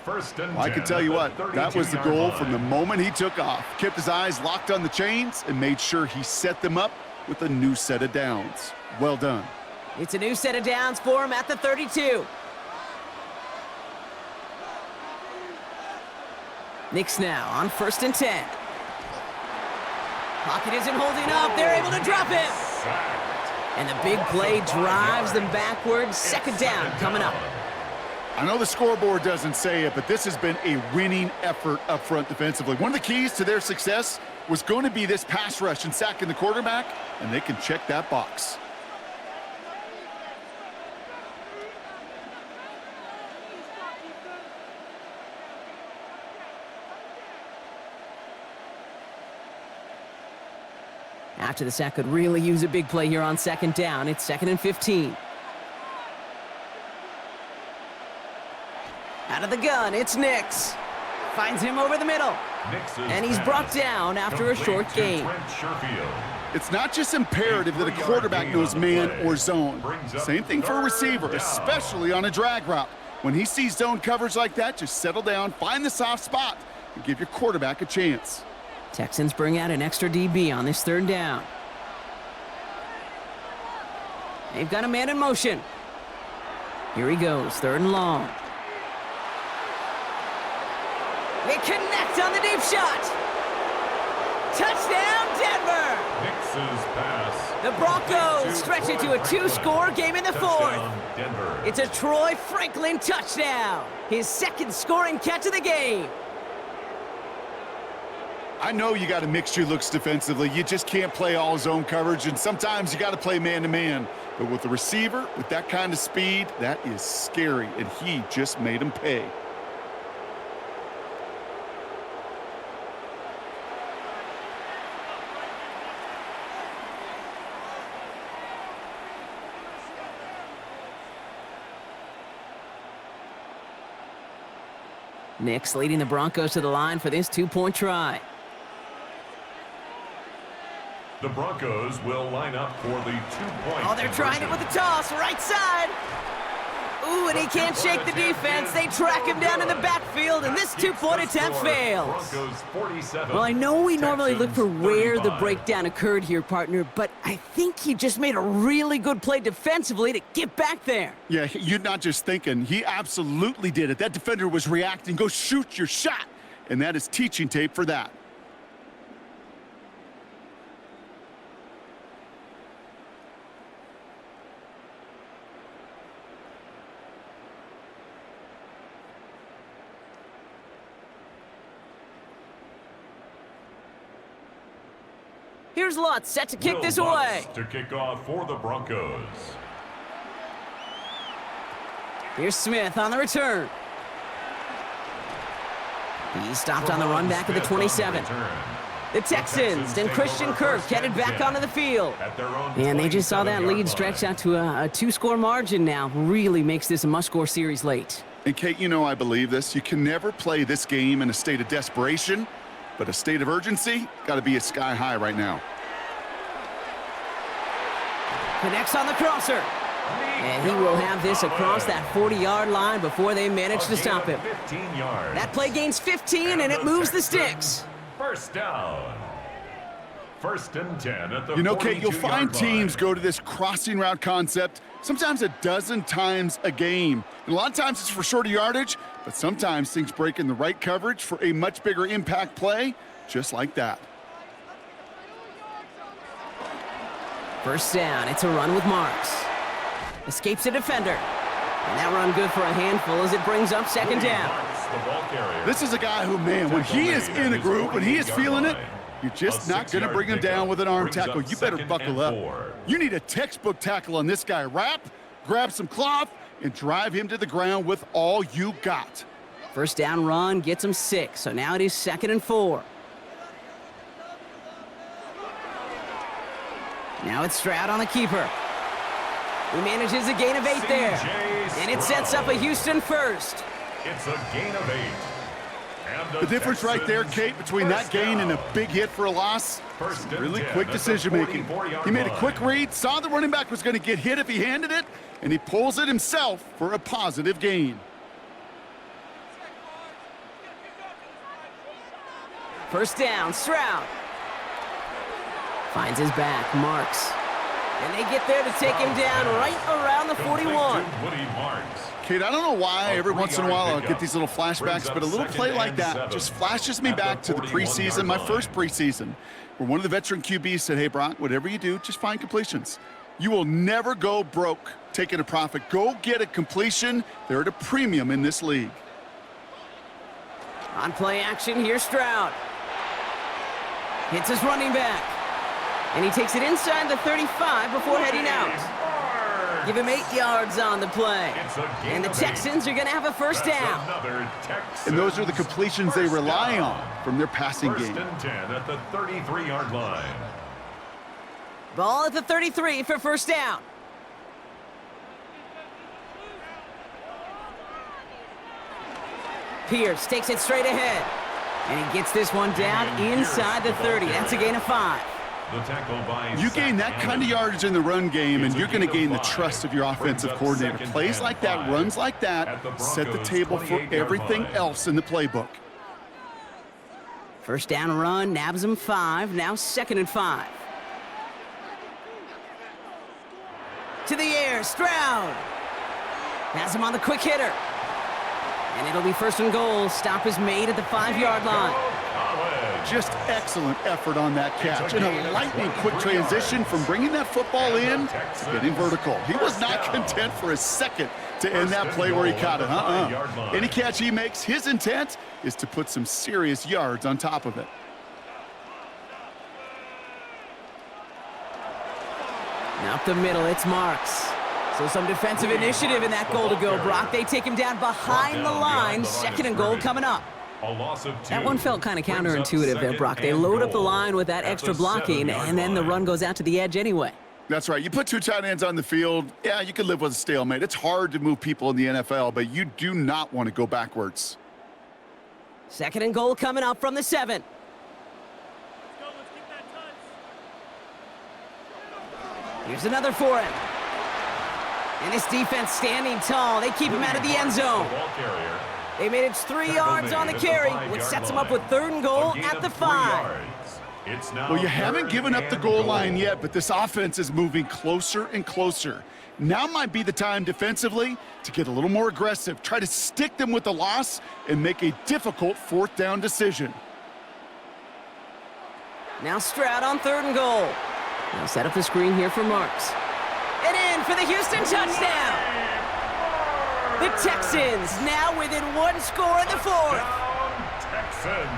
C: First and 10.
B: I can tell you what, that was the goal from the moment he took off. Kept his eyes locked on the chains and made sure he set them up with a new set of downs. Well done.
A: It's a new set of downs for him at the 32. Nix now on 1st and 10. Pocket isn't holding up. They're able to drop him. And the big play drives them backwards. 2nd down coming up.
B: I know the scoreboard doesn't say it, but this has been a winning effort up front defensively. One of the keys to their success was going to be this pass rush and sacking the quarterback, and they can check that box.
A: After the sack could really use a big play here on 2nd down. It's 2nd and 15. Out of the gun, it's Nix. Finds him over the middle. And he's brought down after a short gain.
B: It's not just imperative that a quarterback knows man or zone. Same thing for a receiver, especially on a drag route. When he sees zone coverage like that, just settle down, find the soft spot, and give your quarterback a chance.
A: Texans bring out an extra DB on this 3rd down. They've got a man in motion. Here he goes, 3rd and long. They connect on the deep shot. Touchdown, Denver!
C: Nix's pass.
A: The Broncos stretch it to a 2-score game in the 4th.
C: Denver.
A: It's a Troy Franklin touchdown. His 2nd scoring catch of the game.
B: I know you got to mix your looks defensively. You just can't play all zone coverage, and sometimes you got to play man-to-man. But with a receiver, with that kind of speed, that is scary, and he just made him pay.
A: Nix leading the Broncos to the line for this 2-point try.
C: The Broncos will line up for the 2-point.
A: Oh, they're trying it with a toss, right side. Ooh, and he can't shake the defense. They track him down in the backfield, and this 2-point attempt fails. Well, I know we normally look for where the breakdown occurred here, partner, but I think he just made a really good play defensively to get back there.
B: Yeah, you're not just thinking. He absolutely did it. That defender was reacting. Go shoot your shot. And that is teaching tape for that.
A: Here's Lutz set to kick this away.
C: To kick off for the Broncos.
A: Here's Smith on the return. He's stopped on the run back at the 27. The Texans and Christian Kirk headed back onto the field. And they just saw that lead stretch out to a 2-score margin now. Really makes this a must-score series late.
B: And Kate, you know I believe this. You can never play this game in a state of desperation, but a state of urgency got to be sky high right now.
A: Connects on the crosser. And he will have this across that 40-yard line before they manage to stop him. That play gains 15, and it moves the sticks.
C: First down. First and 10 at the
B: You know, Kate, you'll
C: 42-yard
B: find teams
C: line.
B: go to this crossing route concept sometimes a dozen times a game. And a lot of times it's for shorter yardage, but sometimes things break in the right coverage for a much bigger impact play, just like that.
A: First down, it's a run with Marks. Escapes a defender. And that run good for a handful as it brings up second down.
B: This is a guy who, man, when he is in a group, when he is feeling it, you're just not going to bring him down with an arm tackle. You better buckle up. You need a textbook tackle on this guy. Wrap, grab some cloth, and drive him to the ground with all you got.
A: First down run gets him 6, so now it is 2nd and 4. Now it's Stroud on the keeper. He manages a gain of 8 there. And it sets up a Houston first.
C: It's a gain of 8. And
B: The difference right there, Kate, between that gain and a big hit for a loss, really quick decision-making. He made a quick read, saw the running back was going to get hit if he handed it, and he pulls it himself for a positive gain.
A: First down, Stroud. Finds his back, Marks. And they get there to take him down right around the 41.
B: Kate, I don't know why every once in a while I'll get these little flashbacks, but a little play like that just flashes me back to the preseason, my first preseason, where one of the veteran QBs said, hey, Brock, whatever you do, just find completions. You will never go broke taking a profit. Go get a completion. They're at a premium in this league.
A: On play action, here's Stroud. Hits his running back. And he takes it inside the 35 before heading out. Give him 8 yards on the play. And the Texans are going to have a first down.
B: And those are the completions they rely on from their passing game.
C: First and 10 at the 33-yard line.
A: Ball at the 33 for first down. Pierce takes it straight ahead. And he gets this one down inside the 30. That's a gain of 5.
B: You gain that kind of yardage in the run game, and you're going to gain the trust of your offensive coordinator. Plays like that, runs like that, set the table for everything else in the playbook.
A: First down run, nabs him 5. Now 2nd and 5. To the air, Stroud. Has him on the quick hitter. And it'll be 1st and goal. Stop is made at the 5-yard line.
B: Just excellent effort on that catch. And a lightning quick transition from bringing that football in to getting vertical. He was not content for a second to end that play where he caught it. Any catch he makes, his intent is to put some serious yards on top of it.
A: Up the middle, it's Marks. So some defensive initiative in that goal to go, Brock. They take him down behind the line. 2nd and goal coming up. That one felt kind of counterintuitive there, Brock. They load up the line with that extra blocking, and then the run goes out to the edge anyway.
B: That's right. You put 2 tight ends on the field, yeah, you can live with a stalemate. It's hard to move people in the NFL, but you do not want to go backwards.
A: 2nd and goal coming up from the 7. Here's another for him. And his defense standing tall. They keep him out of the end zone. They managed 3 yards on the carry, which sets him up with 3rd and goal at the 5.
B: Well, you haven't given up the goal line yet, but this offense is moving closer and closer. Now might be the time defensively to get a little more aggressive, try to stick them with the loss, and make a difficult 4th down decision.
A: Now Stroud on 3rd and goal. Now set up the screen here for Marks. And in for the Houston touchdown. The Texans now within 1 score in the 4th.
C: Texans.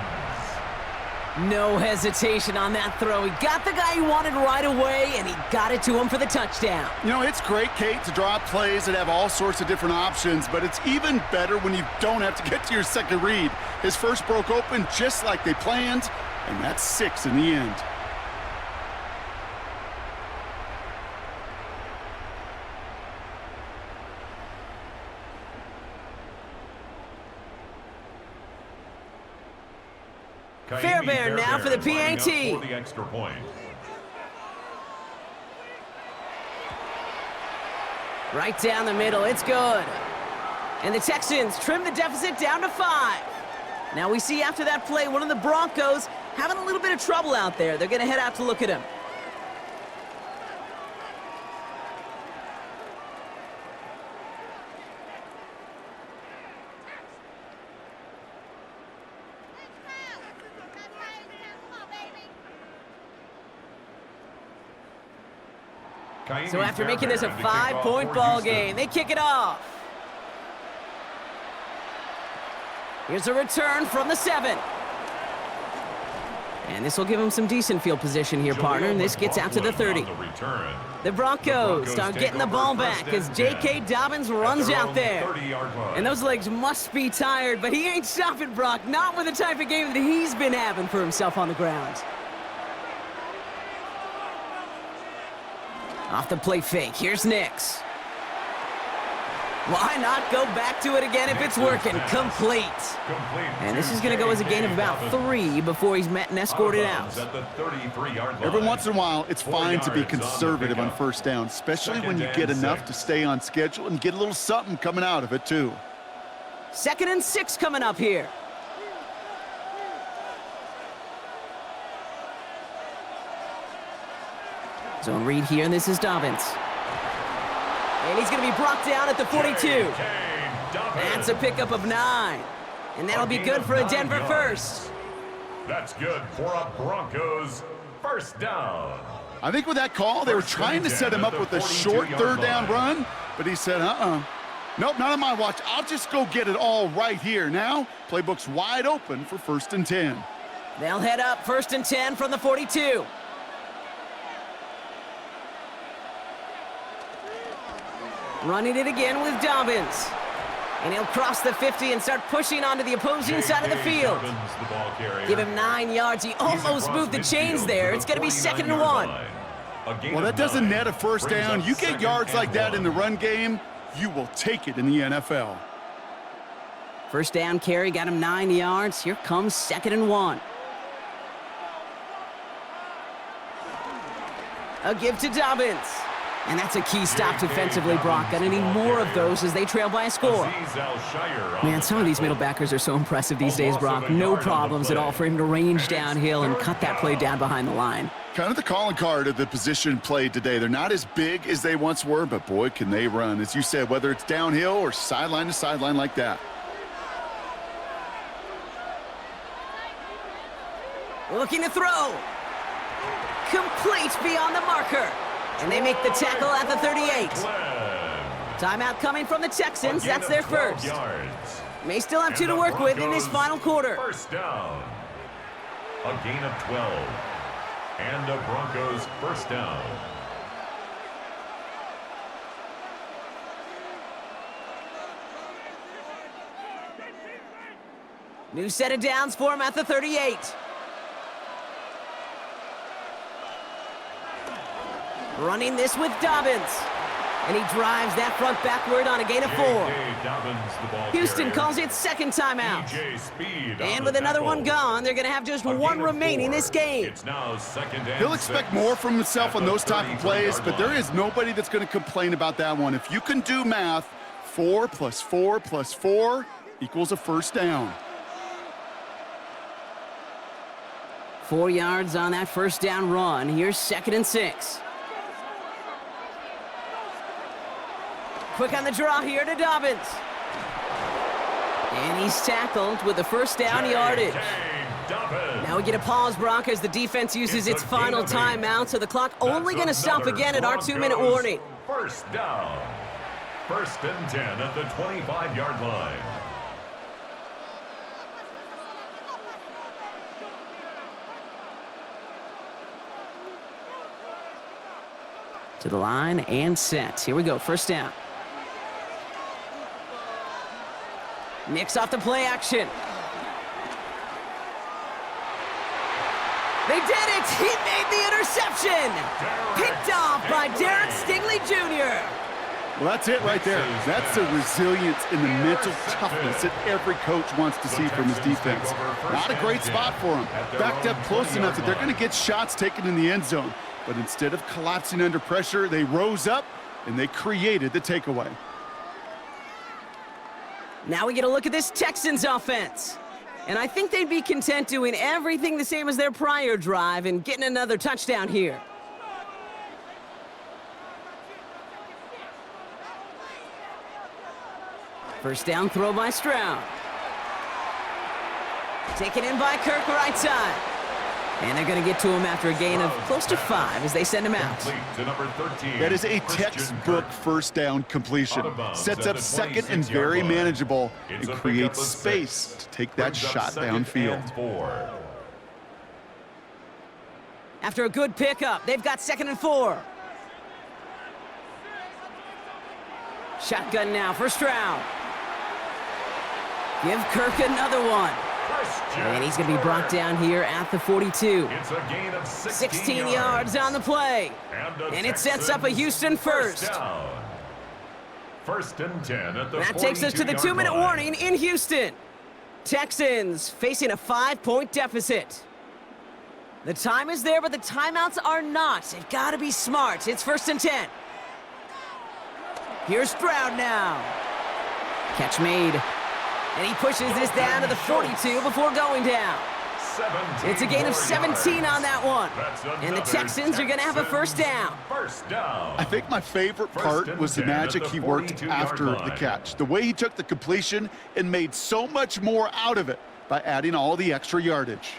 A: No hesitation on that throw. He got the guy he wanted right away, and he got it to him for the touchdown.
B: You know, it's great, Kate, to draw up plays that have all sorts of different options, but it's even better when you don't have to get to your second read. His first broke open just like they planned, and that's 6 in the end.
A: Fairbairn now for the PAT.
C: For the extra point.
A: Right down the middle, it's good. And the Texans trim the deficit down to 5. Now we see after that play, one of the Broncos having a little bit of trouble out there. They're going to head out to look at him. So after making this a 5-point ball game, they kick it off. Here's a return from the 7. And this will give him some decent field position here, partner, and this gets out to the 30. The Broncos start getting the ball back as J.K. Dobbins runs out there. And those legs must be tired, but he ain't stopping, Brock, not with the type of game that he's been having for himself on the ground. Off the play fake, here's Nix. Why not go back to it again if it's working? Complete. And this is going to go as a gain of about 3 before he's met and escorted out.
B: Every once in a while, it's fine to be conservative on first down, especially when you get enough to stay on schedule and get a little something coming out of it, too.
A: 2nd and 6 coming up here. Zone read here, and this is Dobbins. And he's going to be brought down at the 42. That's a pickup of 9. And that'll be good for a Denver first.
C: That's good for a Broncos first down.
B: I think with that call, they were trying to set him up with a short third down run, but he said, nope, not on my watch. I'll just go get it all right here. Now, playbook's wide open for 1st and 10.
A: They'll head up 1st and 10 from the 42. Running it again with Dobbins. And he'll cross the 50 and start pushing onto the opposing side of the field. Give him 9 yards. He almost moved the chains there. It's going to be 2nd and 1.
B: Well, that doesn't net a first down. You get yards like that in the run game, you will take it in the NFL.
A: First down carry got him 9 yards. Here comes 2nd and 1. A give to Dobbins. And that's a key stop defensively, Brock. Gonna need more of those as they trail by a score. Man, some of these middle backers are so impressive these days, Brock. No problems at all for him to range downhill and cut that play down behind the line.
B: Kind of the calling card of the position played today. They're not as big as they once were, but boy, can they run. As you said, whether it's downhill or sideline to sideline like that.
A: Looking to throw. Complete beyond the marker. And they make the tackle at the 38. Timeout coming from the Texans. That's their first. May still have 2 to work with in this final quarter.
C: First down. A gain of 12. And the Broncos first down.
A: New set of downs for him at the 38. Running this with Dobbins. And he drives that front backward on a gain of 4. Houston calls it 2nd timeout. And with another one gone, they're going to have just 1 remaining this game.
B: He'll expect more from himself on those type of plays, but there is nobody that's going to complain about that one. If you can do math, 4 plus 4 plus 4 equals a first down.
A: 4 yards on that first down run. Here's 2nd and 6. Quick on the draw here to Dobbins. And he's tackled with the first down yardage. Now we get a pause, Brock, as the defense uses its final timeout, so the clock only going to stop again at our 2-minute warning.
C: First down. 1st and 10 at the 25-yard line.
A: To the line and set. Here we go, first down. Nix off the play action. They did it! He made the interception! Picked off by Derek Stingley Jr.
B: Well, that's it right there. That's the resilience and the mental toughness that every coach wants to see from his defense. Not a great spot for him. Backed up close enough that they're going to get shots taken in the end zone. But instead of collapsing under pressure, they rose up and they created the takeaway.
A: Now we get a look at this Texans offense. And I think they'd be content doing everything the same as their prior drive and getting another touchdown here. First down throw by Stroud. Taken in by Kirk right side. And they're going to get to him after a gain of close to 5 as they send him out.
B: That is a textbook first down completion. Sets up second and very manageable and creates space to take that shot downfield.
A: After a good pickup, they've got 2nd and 4. Shotgun now for Stroud. Give Kirk another one. And he's going to be brought down here at the 42.
C: It's a gain of
A: 16 yards on the play. And it sets up a Houston first.
C: First and 10 at the 42-yard line.
A: That takes us to the 2-minute warning in Houston. Texans facing a 5-point deficit. The time is there, but the timeouts are not. They've got to be smart. It's 1st and 10. Here's Stroud now. Catch made. And he pushes this down to the 42 before going down. It's a gain of 17 on that one. And the Texans are going to have a first down.
B: I think my favorite part was the magic he worked after the catch. The way he took the completion and made so much more out of it by adding all the extra yardage.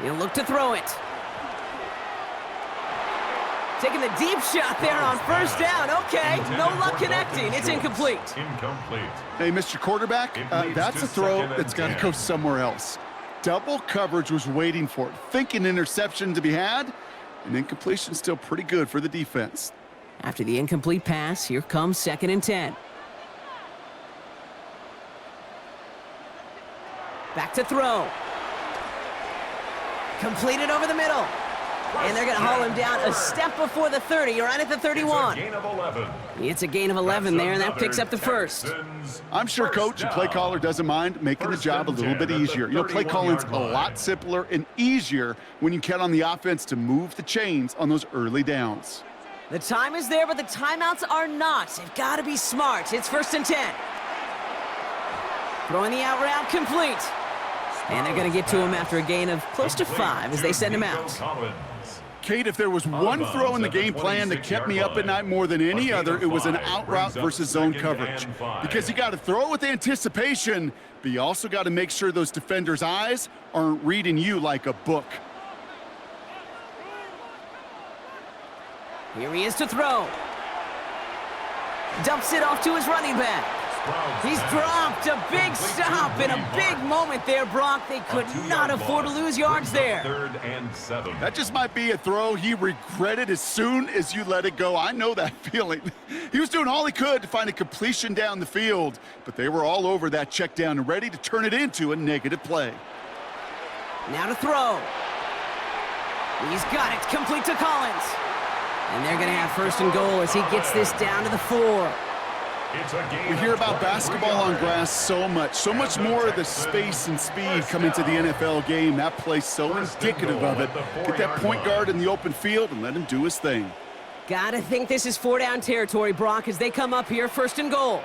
A: He'll look to throw it. Taking the deep shot there on first down. Okay, no luck connecting. It's incomplete.
B: Hey, Mr. Quarterback, that's a throw that's got to go somewhere else. Double coverage was waiting for it, thinking interception to be had, and incompletion still pretty good for the defense.
A: After the incomplete pass, here comes 2nd and 10. Back to throw. Completed over the middle. And they're going to haul him down a step before the 30, right at the 31. It's a gain of 11 there, and that picks up the first.
B: I'm sure coach and play caller doesn't mind making the job a little bit easier. You know, play calling's a lot simpler and easier when you count on the offense to move the chains on those early downs.
A: The time is there, but the timeouts are not. They've got to be smart. It's 1st and 10. Throwing the out route complete. And they're going to get to him after a gain of close to 5 as they send him out.
B: Kate, if there was one throw in the game plan that kept me up at night more than any other, it was an out route versus zone coverage. Because you got to throw with anticipation, but you also got to make sure those defenders' eyes aren't reading you like a book.
A: Here he is to throw. Dumps it off to his running back. He's dropped a big stop in a big moment there, Brock. They could not afford to lose yards there.
C: 3rd and 7.
B: That just might be a throw he regretted as soon as you let it go. I know that feeling. He was doing all he could to find a completion down the field, but they were all over that check down and ready to turn it into a negative play.
A: Now to throw. He's got it, complete to Collins. And they're going to have 1st and goal as he gets this down to the 4.
B: We hear about basketball on grass so much more of the space and speed coming to the NFL game. That play's so indicative of it. Get that point guard in the open field and let him do his thing.
A: Gotta think this is 4-down territory, Brock, as they come up here 1st and goal.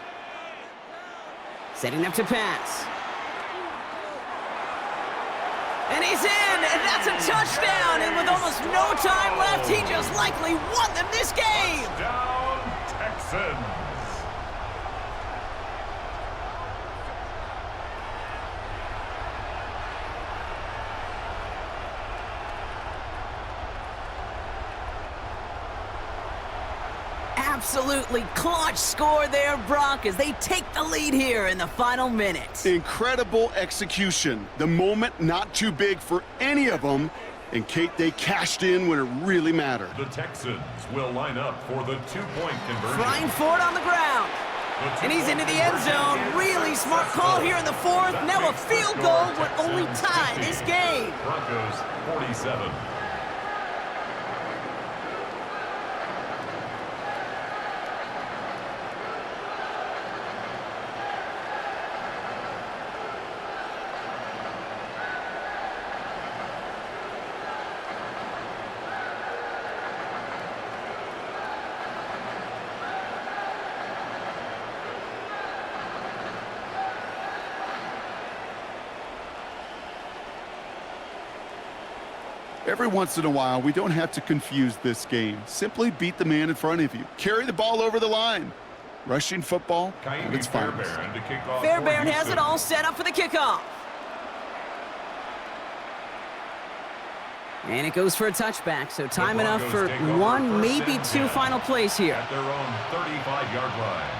A: Setting up to pass. And he's in, and that's a touchdown. And with almost no time left, he just likely won them this game.
C: Touchdown, Texans.
A: Absolutely clutch score there, Brock, as they take the lead here in the final minute.
B: Incredible execution. The moment not too big for any of them. And, Kate, they cashed in when it really mattered.
C: The Texans will line up for the 2-point conversion.
A: Flying forward on the ground. And he's into the end zone. Really smart call here in the 4th. Now a field goal would only tie this game.
C: Broncos 47.
B: Every once in a while, we don't have to confuse this game. Simply beat the man in front of you. Carry the ball over the line. Rushing football at its finest.
A: Fairbairn has it all set up for the kickoff. And it goes for a touchback, so time enough for one, maybe two final plays here.
C: At their own 35-yard line.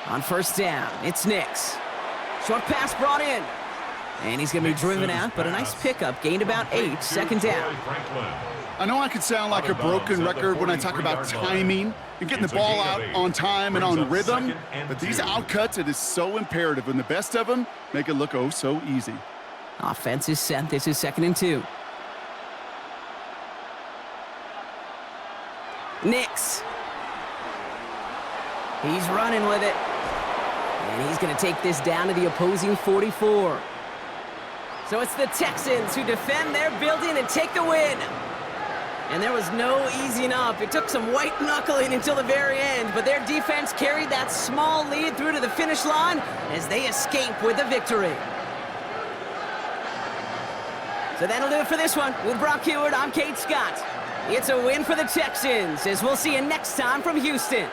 A: On first down, it's Nix. Short pass brought in. And he's going to be driven out, but a nice pickup. Gained about 8, second down.
B: I know I can sound like a broken record when I talk about timing and getting the ball out on time and on rhythm, but these outcuts, it is so imperative, and the best of them make it look oh so easy.
A: Offense is set. This is 2nd and 2. Nix. He's running with it. And he's going to take this down to the opposing 44. So it's the Texans who defend their building and take the win. And there was no easing up. It took some white knuckling until the very end, but their defense carried that small lead through to the finish line as they escape with the victory. So that'll do it for this one. With Brock Heward, I'm Kate Scott. It's a win for the Texans, as we'll see you next time from Houston.